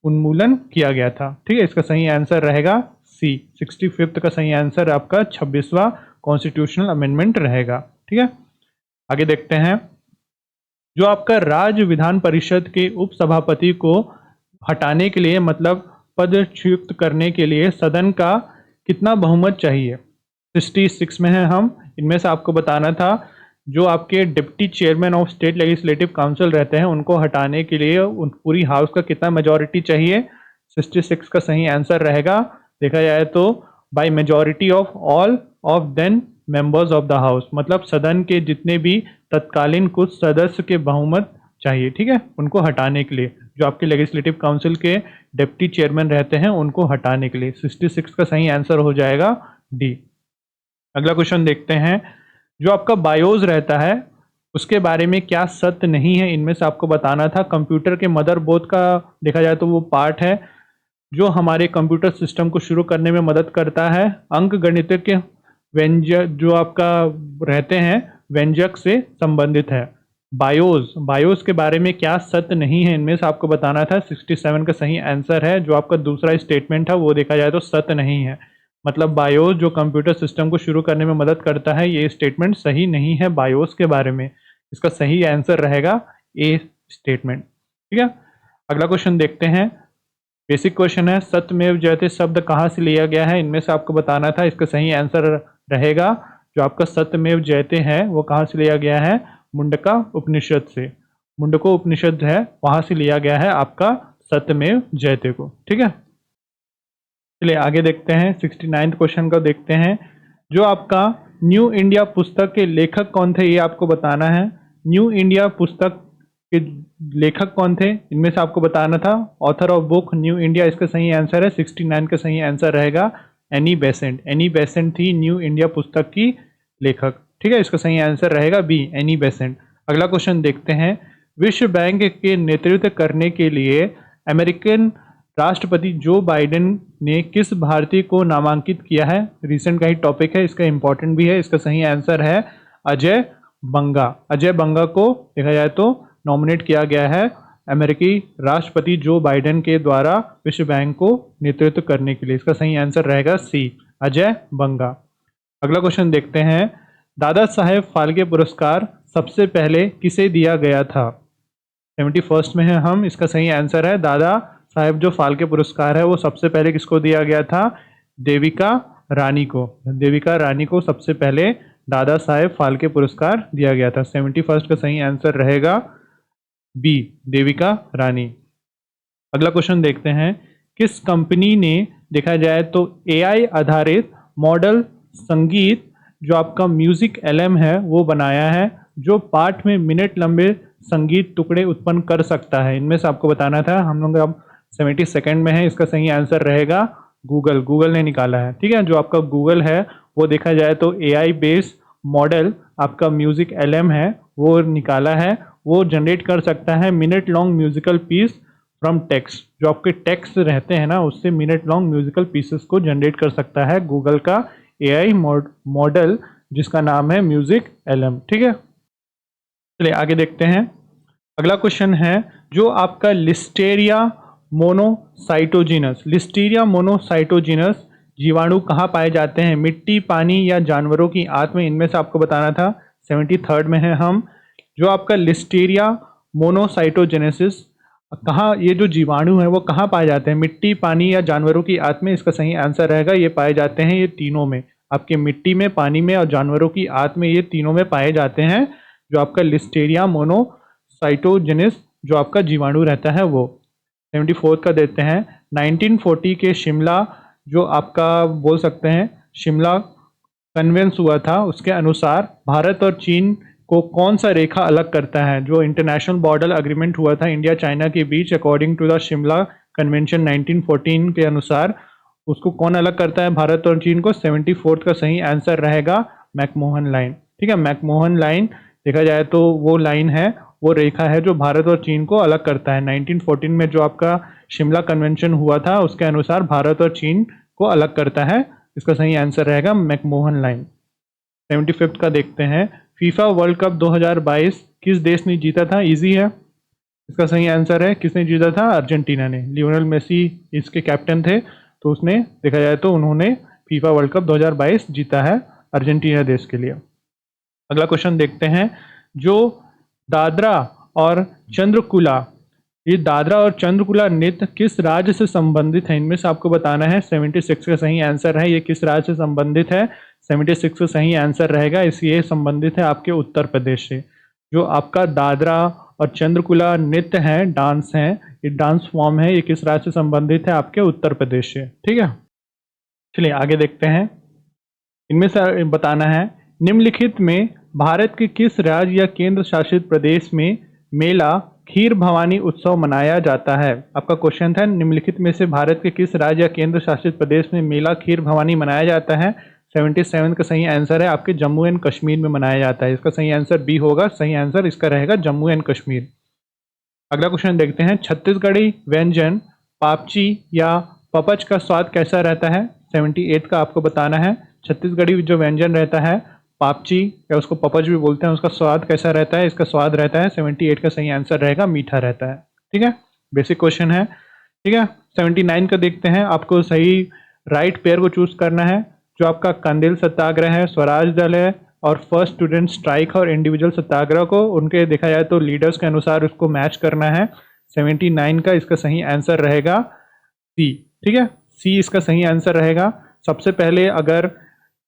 उन्मूलन किया गया था। ठीक है, इसका सही आंसर रहेगा सी। 65 का सही आंसर आपका 26वां कॉन्स्टिट्यूशनल अमेंडमेंट रहेगा। ठीक है, आगे देखते हैं, जो आपका राज्य विधान परिषद के उपसभापति को हटाने के लिए, मतलब पदच्युत करने के लिए सदन का कितना बहुमत चाहिए। 66 में है हम। इनमें से आपको बताना था, जो आपके deputy chairman of state legislative council रहते हैं उनको हटाने के लिए उन पूरी हाउस का कितना मेजॉरिटी चाहिए। 66 का सही आंसर रहेगा देखा जाए तो by majority of all of then members of the house, मतलब सदन के जितने भी तत्कालीन कुछ सदस्य के बहुमत चाहिए। ठीक है, उनको हटाने के लिए, जो आपके लेजिस्लेटिव काउंसिल के डिप्टी चेयरमैन रहते हैं उनको हटाने के लिए। 66 का सही आंसर हो जाएगा डी। अगला क्वेश्चन देखते हैं, जो आपका बायोस रहता है उसके बारे में क्या सत्य नहीं है। इनमें से आपको बताना था, कंप्यूटर के मदरबोर्ड का देखा जाए तो वो पार्ट है जो हमारे कंप्यूटर सिस्टम को शुरू करने में मदद करता है। अंक गणित के व्यंजक जो आपका रहते हैं व्यंजक से संबंधित है। बायोस के बारे में क्या सत्य नहीं है, इनमें से आपको बताना था। 67 का सही आंसर है, जो आपका दूसरा स्टेटमेंट है वो देखा जाए तो सत्य नहीं है, मतलब बायोस जो कंप्यूटर सिस्टम को शुरू करने में मदद करता है, ये स्टेटमेंट सही नहीं है बायोस के बारे में। इसका सही आंसर रहेगा ए स्टेटमेंट। ठीक है, अगला क्वेश्चन देखते हैं। बेसिक क्वेश्चन है, सत्यमेव जयते शब्द कहाँ से लिया गया है? इनमें से आपको बताना था। इसका सही आंसर रहेगा जो आपका सत्यमेव जयते है वो कहाँ से लिया गया है? मुंडका उपनिषद से। मुंडको उपनिषद है, वहां से लिया गया है आपका सत्यमेव जयते को। ठीक है, चलिए आगे देखते हैं। 69 क्वेश्चन को देखते हैं। जो आपका न्यू इंडिया पुस्तक के लेखक कौन थे, ये आपको बताना है। न्यू इंडिया पुस्तक के लेखक कौन थे, इनमें से आपको बताना था। Author of book new India, इसका सही आंसर है 69 का सही आंसर रहेगा एनी बेसेंट। एनी बेसेंट थी न्यू इंडिया पुस्तक की लेखक। ठीक है, इसका सही आंसर रहेगा बी, एनी बेसेंट। अगला क्वेश्चन देखते हैं। विश्व बैंक के नेतृत्व करने के लिए अमेरिकन राष्ट्रपति जो बाइडेन ने किस भारतीय को नामांकित किया है? रिसेंट का ही टॉपिक है, इसका इंपॉर्टेंट भी है। इसका सही आंसर है अजय बंगा। अजय बंगा को देखा जाए तो नॉमिनेट किया गया है अमेरिकी राष्ट्रपति जो बाइडेन के द्वारा विश्व बैंक को नेतृत्व करने के लिए। इसका सही आंसर रहेगा सी, अजय बंगा। अगला क्वेश्चन देखते हैं। दादा साहेब फाल्के पुरस्कार सबसे पहले किसे दिया गया था? 71 में है हम। इसका सही आंसर है दादा साहेब जो फाल्के पुरस्कार है वो सबसे पहले किसको दिया गया था? देविका रानी को। देविका रानी को सबसे पहले दादा साहेब फाल्के पुरस्कार दिया गया था। 71 का सही आंसर रहेगा बी, देविका रानी। अगला क्वेश्चन देखते हैं। किस कंपनी ने देखा जाए तो एआई आधारित मॉडल संगीत जो आपका म्यूजिक एलएम है वो बनाया है, जो पाठ में मिनट लंबे संगीत टुकड़े उत्पन्न कर सकता है? इनमें से आपको बताना था। हम लोग अब 72 में है। इसका सही आंसर रहेगा गूगल। गूगल ने निकाला है। ठीक है, जो आपका गूगल है वो देखा जाए तो एआई बेस्ड मॉडल आपका म्यूजिक एलएम है वो निकाला है। वो जनरेट कर सकता है minute long musical piece from text. जो आपके टेक्स्ट रहते हैं ना उससे मिनट लॉन्ग म्यूजिकल पीसेस को जनरेट कर सकता है गूगल का एआई मॉडल, जिसका नाम है म्यूजिक एलएम। ठीक है, चलिए आगे देखते हैं। अगला क्वेश्चन है। जो आपका लिस्टेरिया मोनोसाइटोजिनस, लिस्टीरिया मोनोसाइटोजिनस जीवाणु कहाँ पाए जाते हैं? मिट्टी, पानी या जानवरों की आंत में? इनमें से आपको बताना था। 73 में है हम। जो आपका लिस्टीरिया मोनोसाइटोजेनेसिस कहाँ, ये जो जीवाणु है वो कहाँ पाए जाते हैं? मिट्टी, पानी या जानवरों की आंत में? इसका सही आंसर रहेगा ये पाए जाते हैं ये तीनों में। आपके मिट्टी में, पानी में और जानवरों की आंत में, ये तीनों में पाए जाते हैं जो आपका लिस्टेरिया मोनोसाइटोजेनेस जो आपका जीवाणु रहता है वो। 74 का देते हैं। 1940 के शिमला जो आपका बोल सकते हैं शिमला कन्वेंस हुआ था, उसके अनुसार भारत और चीन को कौन सा रेखा अलग करता है? जो इंटरनेशनल बॉर्डर अग्रीमेंट हुआ था इंडिया चाइना के बीच according to the Shimla convention 1914 के अनुसार, उसको कौन अलग करता है भारत और चीन को? 74 का सही आंसर रहेगा मैकमोहन लाइन। ठीक है, मैकमोहन लाइन देखा जाए तो वो लाइन है, वो रेखा है जो भारत और चीन को अलग करता है। 1914 में जो आपका शिमला कन्वेंशन हुआ था उसके अनुसार भारत और चीन को अलग करता है। इसका सही आंसर रहेगा मैकमोहन लाइन। 75 का देखते हैं। फीफा वर्ल्ड कप 2022 किस देश ने जीता था? इजी है। इसका सही आंसर है किसने जीता था? अर्जेंटीना ने। लियोनेल मेसी इसके कैप्टन थे, तो उसने देखा जाए तो उन्होंने फीफा वर्ल्ड कप 2022 जीता है अर्जेंटीना देश के लिए। अगला क्वेश्चन देखते हैं। जो दादरा और चंद्रकुला, ये दादरा और चंद्रकुला नृत्य किस राज्य से संबंधित है? इनमें से आपको बताना है। 76 का सही आंसर है ये किस राज्य से संबंधित है? 76 का सही आंसर रहेगा ये संबंधित है आपके उत्तर प्रदेश से। जो आपका दादरा और चंद्रकुला नृत्य है, डांस है, ये डांस फॉर्म है, ये किस राज्य से संबंधित है? आपके उत्तर प्रदेश से। ठीक है, चलिए आगे देखते हैं। इनमें से बताना है निम्नलिखित में भारत के किस राज्य या केंद्र शासित प्रदेश में मेला खीर भवानी उत्सव मनाया जाता है? आपका क्वेश्चन था निम्नलिखित में से भारत के किस राज्य या केंद्र शासित प्रदेश में मेला खीर भवानी मनाया जाता है? 77 का सही आंसर है आपके जम्मू एंड कश्मीर में मनाया जाता है। इसका सही आंसर बी होगा। सही आंसर इसका रहेगा जम्मू एंड कश्मीर। अगला क्वेश्चन देखते हैं। छत्तीसगढ़ी व्यंजन पापची या पपच का स्वाद कैसा रहता है? 78 का आपको बताना है। छत्तीसगढ़ी जो व्यंजन रहता है पापची या उसको पपच भी बोलते हैं, उसका स्वाद कैसा रहता है? इसका स्वाद रहता है 78 का सही आंसर रहेगा मीठा रहता है। ठीक है, बेसिक क्वेश्चन है। ठीक है, 79 का देखते हैं। आपको सही राइट पेयर को चूज करना है। जो आपका कंदिल सत्याग्रह है, स्वराज दल है और फर्स्ट स्टूडेंट स्ट्राइक और इंडिविजुअल सत्याग्रह को उनके देखा जाए तो लीडर्स के अनुसार उसको मैच करना है। 79 का इसका सही आंसर रहेगा सी। ठीक है, सी इसका सही आंसर रहेगा। सबसे पहले अगर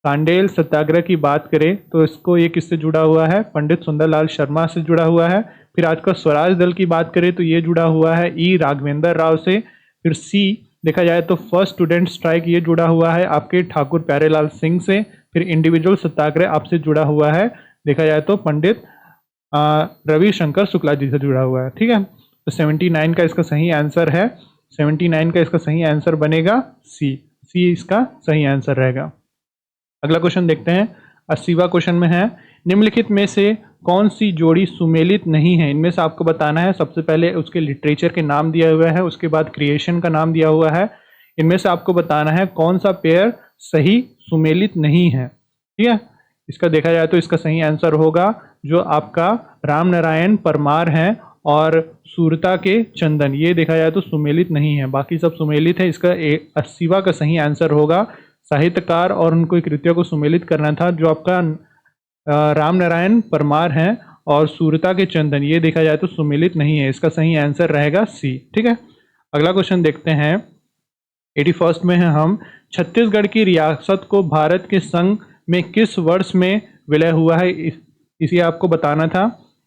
कांडेल सत्याग्रह की बात करें तो इसको ये किससे जुड़ा हुआ है, पंडित सुंदरलाल शर्मा से जुड़ा हुआ है। फिर आज का स्वराज दल की बात करें तो ये जुड़ा हुआ है ई राघवेंद्र राव से। फिर सी देखा जाए तो फर्स्ट स्टूडेंट स्ट्राइक ये जुड़ा हुआ है आपके ठाकुर प्यारेलाल सिंह से। फिर इंडिविजुअल सत्याग्रह आपसे जुड़ा हुआ है देखा जाए तो पंडित रविशंकर शुक्ला जी से जुड़ा हुआ है। ठीक है, तो 79 का इसका सही आंसर है, 79 का इसका सही आंसर बनेगा सी। सी इसका सही आंसर रहेगा। अगला क्वेश्चन देखते हैं, 80वां क्वेश्चन में है, निम्नलिखित में से कौन सी जोड़ी सुमेलित नहीं है। इनमें से आपको बताना है, सबसे पहले उसके लिटरेचर के नाम दिया हुआ है, उसके बाद क्रिएशन का नाम दिया हुआ है। इनमें से आपको बताना है कौन सा पेयर सही सुमेलित नहीं है। ठीक है, इसका देखा जाए तो इसका सही आंसर होगा जो आपका राम नारायण परमार है और सूरता के चंदन, ये देखा जाए तो सुमेलित नहीं है, बाकी सब सुमेलित है। इसका 80वां का सही आंसर होगा साहित्यकार और उनको कृतियों को सुमेलित करना था जो आपका राम नारायण परमार हैं और सूरता के चंदन, ये देखा जाए तो सुमेलित नहीं है। इसका सही आंसर रहेगा सी। ठीक है, अगला क्वेश्चन देखते हैं, 81 में है हम, छत्तीसगढ़ की रियासत को भारत के संघ में किस वर्ष में विलय हुआ है, इसे आपको बताना था।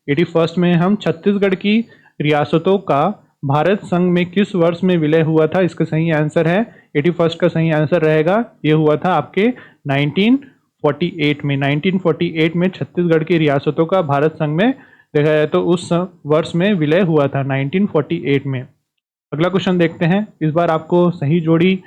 81 में हम, छत्तीसगढ़ की रियासतों का भारत संघ में किस वर्ष में विलय हुआ था, इसका सही आंसर है 81 का सही आंसर रहेगा, ये हुआ था आपके 1948 में। 1948 में छत्तीसगढ़ की रियासतों का भारत संघ में देखा जाए तो उस वर्ष में विलय हुआ था 1948 में। अगला क्वेश्चन देखते हैं, इस बार आपको सही जोड़ी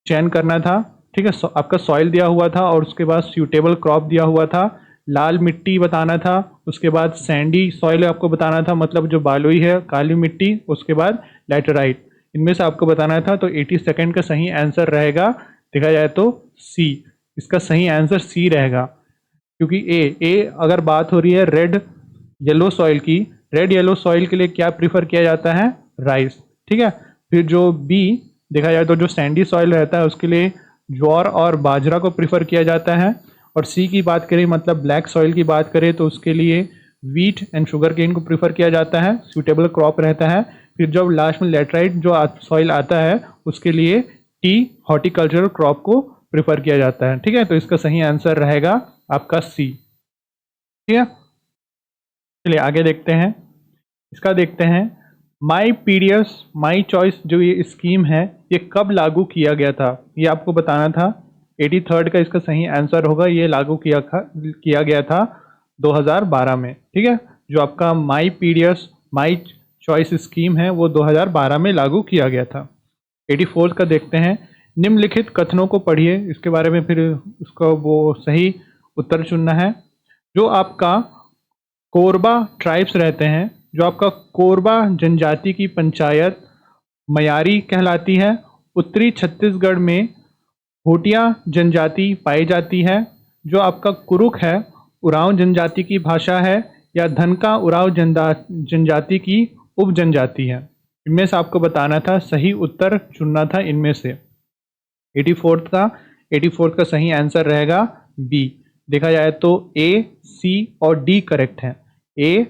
चयन करना था। ठीक है, आपका सॉइल दिया हुआ था और उसके बाद सूटेबल क्रॉप दिया हुआ था, लाल मिट्टी बताना था, उसके बाद सैंडी सॉइल आपको बताना था, मतलब जो बालुई है काली मिट्टी, उसके बाद लैटेराइट, इनमें से आपको बताना था। तो 82 का सही आंसर रहेगा देखा जाए तो सी। इसका सही आंसर सी रहेगा, क्योंकि ए अगर बात हो रही है रेड येलो सॉइल की, रेड येलो सॉइल के लिए क्या प्रीफर किया जाता है, राइस। ठीक है, फिर जो बी देखा जाए तो जो सैंडी सॉइल रहता है उसके लिए ज्वार और बाजरा को प्रीफर किया जाता है। और सी की बात करें मतलब ब्लैक सॉइल की बात करें तो उसके लिए वीट एंड शुगर केन को प्रीफर किया जाता है, सूटेबल क्रॉप रहता है। फिर जब लास्ट में लेटराइट जो सॉइल आता है उसके लिए टी हॉर्टिकल्चरल क्रॉप को प्रीफर किया जाता है। ठीक है, तो इसका सही आंसर रहेगा आपका सी। ठीक है, चलिए आगे देखते हैं, इसका देखते हैं, माई पीडीएस माई चॉइस जो ये स्कीम है ये कब लागू किया गया था, ये आपको बताना था। 83 का इसका सही आंसर होगा, ये लागू किया गया था 2012 में। ठीक है, जो आपका माई पीडीएस माई चॉइस स्कीम है वो 2012 में लागू किया गया था। 84 का देखते हैं, निम्नलिखित कथनों को पढ़िए, इसके बारे में फिर उसका वो सही उत्तर चुनना है। जो आपका कोरबा ट्राइब्स रहते हैं, जो आपका कोरबा जनजाति की पंचायत मयारी कहलाती है। उत्तरी छत्तीसगढ़ में भोटिया जनजाति पाई जाती है। जो आपका कुरुक है उरांव जनजाति की भाषा है, या धनका उरांव जनजाति की उप जनजाति है। इनमें से आपको बताना था, सही उत्तर चुनना था इनमें से। 84 का सही आंसर रहेगा बी। देखा जाए तो ए, सी और डी करेक्ट है। ए,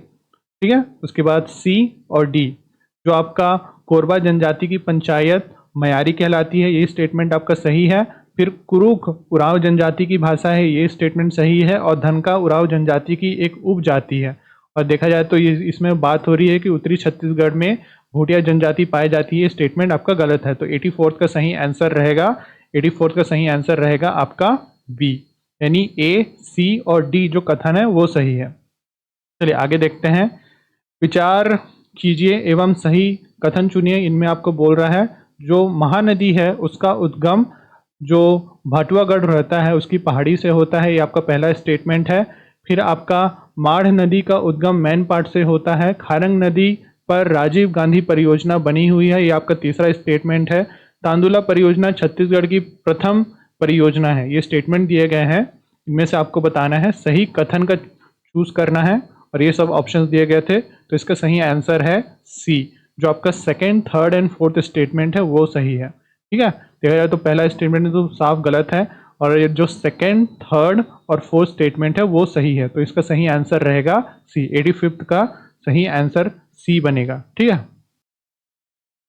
ठीक है, उसके बाद सी और डी। जो आपका कोरबा जनजाति की पंचायत मयारी कहलाती है, ये स्टेटमेंट आपका सही है। फिर कुरुक उरांव जनजाति की भाषा है, ये स्टेटमेंट सही है। और धनका उरांव जनजाति की एक उपजाति है। और देखा जाए तो ये इसमें बात हो रही है कि उत्तरी छत्तीसगढ़ में भोटिया जनजाति पाई जाती है, स्टेटमेंट आपका गलत है। तो 84 का सही आंसर रहेगा, 84 का सही आंसर रहेगा आपका बी, यानी ए, सी और डी जो कथन है वो सही है। चलिए आगे देखते हैं, विचार कीजिए एवं सही कथन चुनिए। इनमें आपको बोल रहा है जो महानदी है उसका उद्गम जो भाटुआगढ़ रहता है उसकी पहाड़ी से होता है, ये आपका पहला स्टेटमेंट है। फिर आपका माढ़ नदी का उद्गम मैनपाट से होता है। खारंग नदी पर राजीव गांधी परियोजना बनी हुई है, ये आपका तीसरा स्टेटमेंट है। तांदुला परियोजना छत्तीसगढ़ की प्रथम परियोजना है, ये स्टेटमेंट दिए गए हैं। इनमें से आपको बताना है, सही कथन का चूज करना है और ये सब ऑप्शंस दिए गए थे। तो इसका सही आंसर है सी। जो आपका second, third and fourth statement है वो सही है। ठीक है, देखा जाए तो पहला स्टेटमेंट तो साफ गलत है और ये जो सेकंड, थर्ड और फोर्थ स्टेटमेंट है वो सही है। तो इसका सही आंसर रहेगा सी। 85 का सही आंसर सी बनेगा। ठीक है,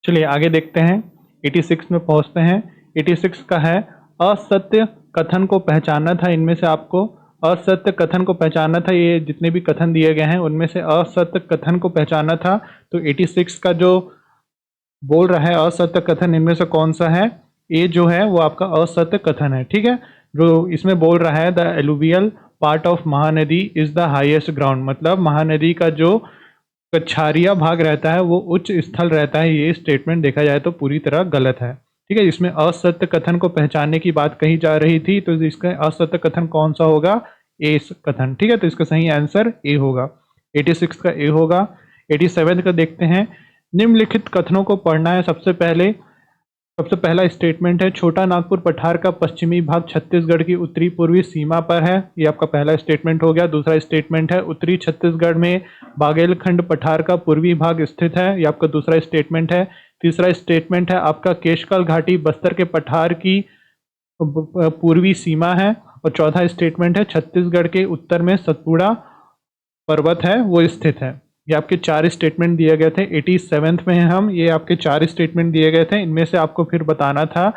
चलिए आगे देखते हैं, 86 में पहुंचते हैं। 86 का है असत्य कथन को पहचानना था। इनमें से आपको असत्य कथन को पहचानना था। ये जितने भी कथन दिए गए हैं उनमें से असत्य कथन को पहचानना था। तो 86 का जो बोल रहा है असत्य कथन, इनमें से कौन सा है? ए जो है वो आपका असत्य कथन है। ठीक है, जो इसमें बोल रहा है the alluvial part of Mahanadi is the highest ground, मतलब महानदी का जो कछारिया भाग रहता है वो उच्च स्थल रहता है। ये स्टेटमेंट देखा जाए तो पूरी तरह गलत है। ठीक है, इसमें असत्य कथन को पहचानने की बात कही जा रही थी, तो इसका असत्य कथन कौन सा होगा? ए कथन। ठीक है, तो इसका सही आंसर ए होगा। 86 का ए होगा। 87 का देखते हैं, निम्नलिखित कथनों को पढ़ना है। सबसे पहला स्टेटमेंट है छोटा नागपुर पठार का पश्चिमी भाग छत्तीसगढ़ की उत्तरी पूर्वी सीमा पर है। ये आपका पहला स्टेटमेंट हो गया। दूसरा स्टेटमेंट है उत्तरी छत्तीसगढ़ में बागेलखंड पठार का पूर्वी भाग स्थित है। ये आपका दूसरा स्टेटमेंट है। तीसरा स्टेटमेंट है आपका केशकाल घाटी बस्तर के पठार की पूर्वी सीमा है। और चौथा स्टेटमेंट है छत्तीसगढ़ के उत्तर में सतपुड़ा पर्वत है वो स्थित है। ये आपके 4 स्टेटमेंट दिए गए थे। 87 में हैं हम। ये आपके 4 स्टेटमेंट दिए गए थे। इनमें से आपको फिर बताना था,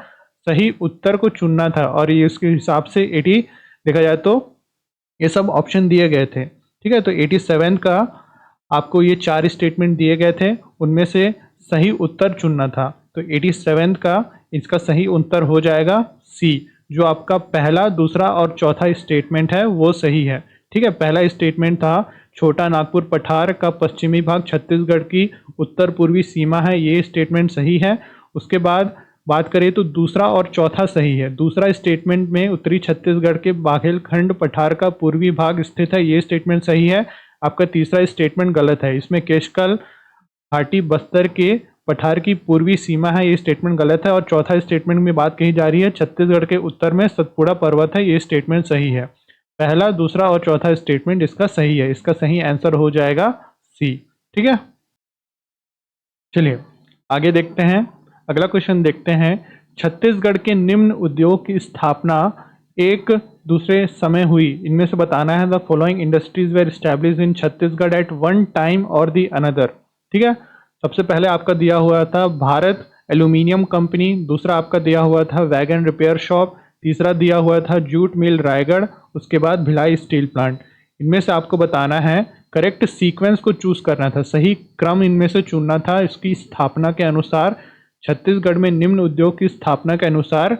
सही उत्तर को चुनना था। और ये उसके हिसाब से 80 देखा जाए तो ये सब ऑप्शन दिए गए थे। ठीक है, तो 87 का आपको ये 4 स्टेटमेंट दिए गए थे, उनमें से सही उत्तर चुनना था। तो 87 का इसका सही उत्तर हो जाएगा सी। जो आपका पहला, दूसरा और चौथा स्टेटमेंट है वो सही है। ठीक है, पहला स्टेटमेंट था छोटा नागपुर पठार का पश्चिमी भाग छत्तीसगढ़ की उत्तर पूर्वी सीमा है, ये स्टेटमेंट सही है। उसके बाद बात करें तो दूसरा और चौथा सही है। दूसरा स्टेटमेंट में उत्तरी छत्तीसगढ़ के बाघेलखंड पठार का पूर्वी भाग स्थित है, ये स्टेटमेंट सही है। आपका तीसरा स्टेटमेंट गलत है। इसमें केशकाल घाटी बस्तर के पठार की पूर्वी सीमा है, ये स्टेटमेंट गलत है। और चौथा स्टेटमेंट में बात कही जा रही है छत्तीसगढ़ के उत्तर में सतपुड़ा पर्वत है, ये स्टेटमेंट सही है। पहला, दूसरा और चौथा स्टेटमेंट इसका सही है। इसका सही आंसर हो जाएगा सी। ठीक है, चलिए आगे देखते हैं। अगला क्वेश्चन देखते हैं, छत्तीसगढ़ के निम्न उद्योग की स्थापना एक दूसरे समय हुई। इनमें से बताना है the following industries were established in Chhattisgarh at one time और दी अनदर। ठीक है, सबसे पहले आपका दिया हुआ था भारत एल्यूमिनियम कंपनी, दूसरा आपका दिया हुआ था वैगन रिपेयर शॉप, तीसरा दिया हुआ था जूट मिल रायगढ़, उसके बाद भिलाई स्टील प्लांट। इनमें से आपको बताना है, करेक्ट सीक्वेंस को चूज करना था, सही क्रम इनमें से चुनना था। इसकी स्थापना के अनुसार छत्तीसगढ़ में निम्न उद्योग की स्थापना के अनुसार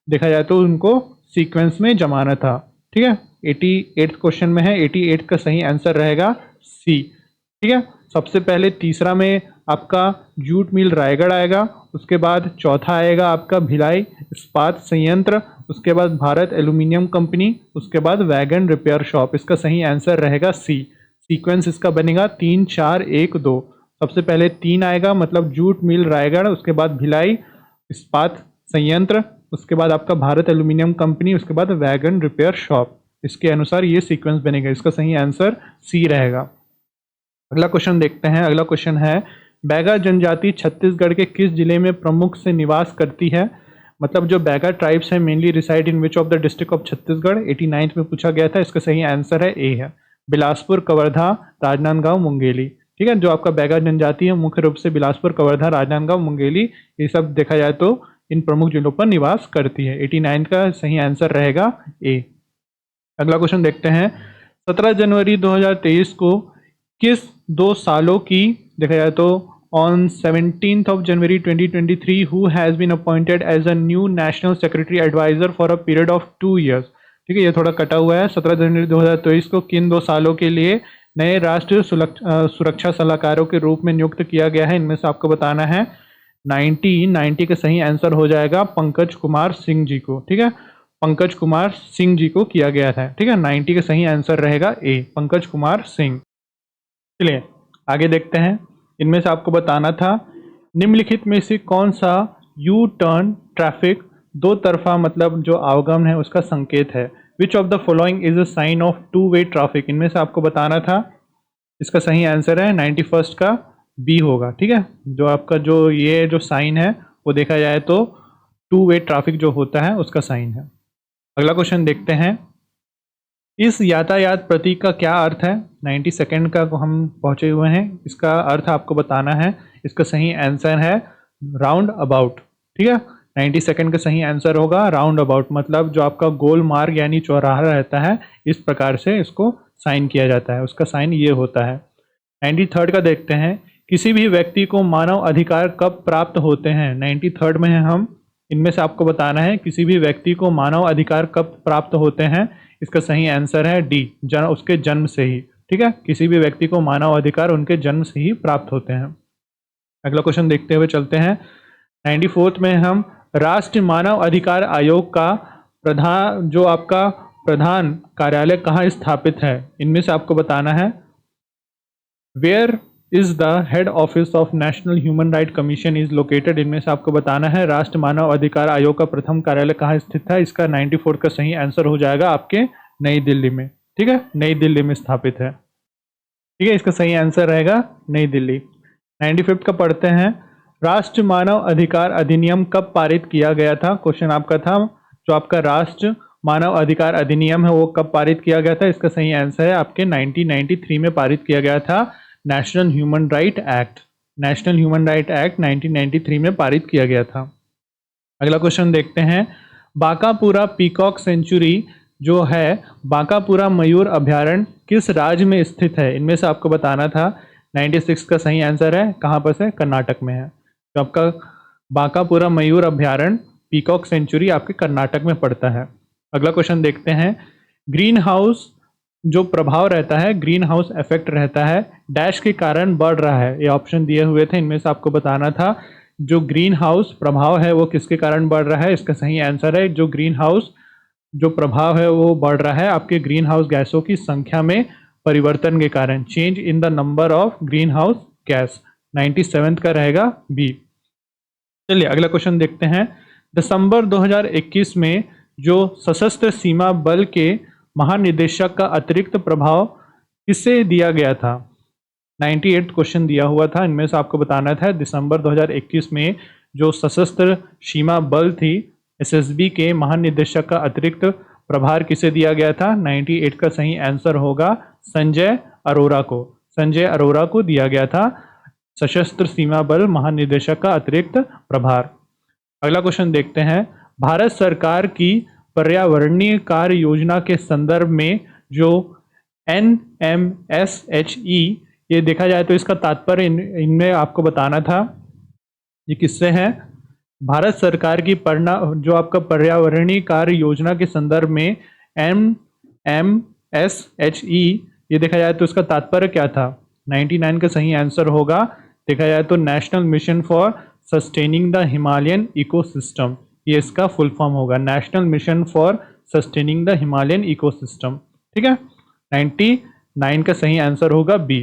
देखा जाए तो उनको सीक्वेंस में जमाना था। ठीक है, 88 क्वेश्चन में है, 88 का सही आंसर रहेगा सी। ठीक है, सबसे पहले तीसरा में आपका जूट मिल रायगढ़ आएगा, उसके बाद चौथा आएगा आपका भिलाई इस्पात संयंत्र, उसके बाद भारत एल्यूमिनियम कंपनी, उसके बाद वैगन रिपेयर शॉप। इसका सही आंसर रहेगा सी। सीक्वेंस इसका बनेगा 3 4 1 2। सबसे पहले 3 आएगा, मतलब जूट मिल रायगढ़, उसके बाद भिलाई इस्पात संयंत्र, उसके बाद आपका भारत एल्यूमिनियम कंपनी, उसके बाद वैगन रिपेयर शॉप। इसके अनुसार ये सीक्वेंस बनेगा। इसका सही आंसर सी रहेगा। अगला क्वेश्चन देखते हैं। अगला क्वेश्चन है, बैगा जनजाति छत्तीसगढ़ के किस जिले में प्रमुख से निवास करती है? मतलब जो बैगा ट्राइब्स है mainly reside in which of the district of Chhattisgarh? 89 में पूछा गया था। इसका सही आंसर है ए है, बिलासपुर, कवर्धा, राजनांदगांव, मुंगेली। ठीक है, जो आपका बैगा जनजाति है मुख्य रूप से बिलासपुर, कवर्धा, राजनांदगांव, मुंगेली, ये सब देखा जाए तो इन प्रमुख जिलों पर निवास करती है। 89 का सही आंसर रहेगा ए। अगला क्वेश्चन देखते हैं, 17 जनवरी 2023 को किस 2 सालों की देखा जाए तो on 17th of January 2023 who has been appointed as a new national secretary advisor for a period of 2 years। ठीक है, ये थोड़ा कटा हुआ है। 17 जनवरी 2023 को किन 2 सालों के लिए नए राष्ट्रीय सुरक्षा सलाहकारों के रूप में नियुक्त किया गया है? इनमें से आपको बताना है 90 का सही आंसर हो जाएगा पंकज कुमार सिंह जी को। ठीक है, पंकज कुमार सिंह जी को किया गया था। ठीक है, 90 का सही आंसर रहेगा ए, पंकज कुमार सिंह। चलिए आगे देखते हैं। इनमें से आपको बताना था, निम्नलिखित में से कौन सा यू टर्न ट्रैफिक दो तरफा मतलब जो आवागमन है उसका संकेत है? Which of the following is a sign of two way traffic? इनमें से आपको बताना था। इसका सही आंसर है 91st का बी होगा। ठीक है, जो आपका जो ये जो साइन है वो देखा जाए तो टू वे ट्रैफिक जो होता है उसका साइन है। अगला क्वेश्चन देखते हैं, इस यातायात प्रतीक का क्या अर्थ है? 92nd का हम पहुंचे हुए हैं। इसका अर्थ आपको बताना है। इसका सही आंसर है राउंड अबाउट, ठीक है। 90 सेकंड का सही आंसर होगा राउंड अबाउट, मतलब जो आपका गोल मार्ग यानी चौराहा रहता है, इस प्रकार से इसको साइन किया जाता है, उसका साइन ये होता है। 93rd का देखते हैं, किसी भी व्यक्ति को मानव अधिकार कब प्राप्त होते हैं। 93rd में है हम, इनमें से आपको बताना है किसी भी व्यक्ति को मानव अधिकार कब प्राप्त होते हैं। इसका सही आंसर है डी, उसके जन्म से ही, ठीक है। किसी भी व्यक्ति को मानव अधिकार उनके जन्म से ही प्राप्त होते हैं। अगला क्वेश्चन देखते हुए चलते हैं। 94th में हम, राष्ट्रीय मानव अधिकार आयोग का प्रधान, जो आपका प्रधान कार्यालय कहाँ स्थापित है। इनमें से आपको बताना है, where is the head office of national human right commission is located. इनमें से आपको बताना है राष्ट्रीय मानव अधिकार आयोग का प्रथम कार्यालय कहाँ स्थित है। इसका 94 का सही आंसर हो जाएगा आपके नई दिल्ली में, ठीक है, नई दिल्ली में स्थापित है, ठीक है। इसका सही आंसर रहेगा नई दिल्ली। 95 का पढ़ते हैं, राष्ट्रीय मानव अधिकार अधिनियम कब पारित किया गया था। क्वेश्चन आपका था, जो आपका राष्ट्रीय मानव अधिकार अधिनियम है वो कब पारित किया गया था। इसका सही आंसर है आपके 1993 में पारित किया गया था, national human right act. National human right act 1993 में पारित किया गया था। अगला क्वेश्चन देखते हैं, बांकापुरा पीकॉक सेंचुरी जो है, बांकापुरा मयूर अभयारण्य किस राज्य में स्थित है। इनमें से आपको बताना था। 96 का सही आंसर है, कहाँ पर से, कर्नाटक में है। तो आपका बांकापुरा मयूर अभयारण्य पीकॉक सेंचुरी आपके कर्नाटक में पड़ता है। अगला क्वेश्चन देखते हैं, ग्रीन हाउस जो प्रभाव रहता है, ग्रीन हाउस इफेक्ट रहता है, डैश के कारण बढ़ रहा है। ये ऑप्शन दिए हुए थे, इनमें से आपको बताना था जो ग्रीन हाउस प्रभाव है वो किसके कारण बढ़ रहा है। इसका सही आंसर है, जो ग्रीन हाउस जो प्रभाव है वो बढ़ रहा है आपके ग्रीन हाउस गैसों की संख्या में परिवर्तन के कारण, change in the number of green house gas. 97 का रहेगा बी। चलिए अगला क्वेश्चन देखते हैं, दिसंबर 2021 में जो सशस्त्र सीमा बल के महानिदेशक का अतिरिक्त प्रभाव किसे दिया गया था। 98 क्वेश्चन दिया हुआ था, इनमें से आपको बताना था दिसंबर 2021 में जो सशस्त्र सीमा बल थी एसएसबी के महानिदेशक का अतिरिक्त प्रभार किसे दिया गया था। 98 का सही आंसर होगा संजय अरोरा को। संजय अरोरा को दिया गया था सशस्त्र सीमा बल महानिदेशक का अतिरिक्त प्रभार। अगला क्वेश्चन देखते हैं, भारत सरकार की पर्यावरणीय कार्य योजना के संदर्भ में जो NMSHE, ये देखा जाए तो इसका तात्पर्य इनमें आपको बताना था, ये किससे है। भारत सरकार की जो आपका पर्यावरणीय कार्य योजना के संदर्भ में NMSHE, ये देखा जाए तो इसका तात्पर्य क्या था। 99 का सही आंसर होगा, देखा जाए तो national mission for sustaining the Himalayan ecosystem, ये इसका फुल फॉर्म होगा, national mission for sustaining the Himalayan ecosystem, ठीक है। 99 का सही आंसर होगा बी।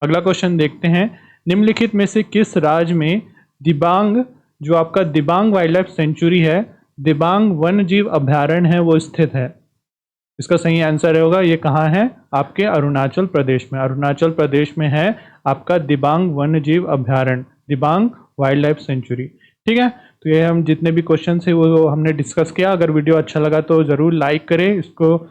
अगला क्वेश्चन देखते हैं, निम्नलिखित में से किस राज्य में दिबांग, जो आपका दिबांग वाइल्ड लाइफ सेंचुरी है, दिबांग वन्य जीव अभ्यारण्य है, वो स्थित है। इसका सही आंसर होगा, ये कहाँ है, आपके अरुणाचल प्रदेश में। अरुणाचल प्रदेश में है आपका दिबांग वन्य जीव अभ्यारण्य, दिबांग वाइल्ड लाइफ सेंचुरी, ठीक है। तो ये हम जितने भी क्वेश्चन थे वो हमने डिस्कस किया। अगर वीडियो अच्छा लगा तो ज़रूर लाइक करें, इसको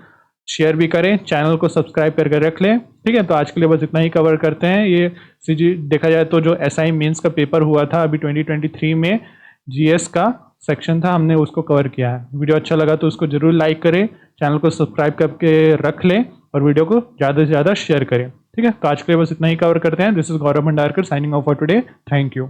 शेयर भी करें, चैनल को सब्सक्राइब करके रख लें, ठीक है। तो आज के लिए बस इतना ही कवर करते हैं। ये सीजी देखा जाए तो जो SI मेंस का पेपर हुआ था अभी 2023 में, GS का सेक्शन था, हमने उसको कवर किया है। वीडियो अच्छा लगा तो उसको ज़रूर लाइक करें, चैनल को सब्सक्राइब करके रख लें और वीडियो को ज़्यादा से ज़्यादा शेयर करें, ठीक है। तो आज के लिए बस इतना ही कवर करते हैं। This is Gaurav Bhandarkar signing off for today, thank you.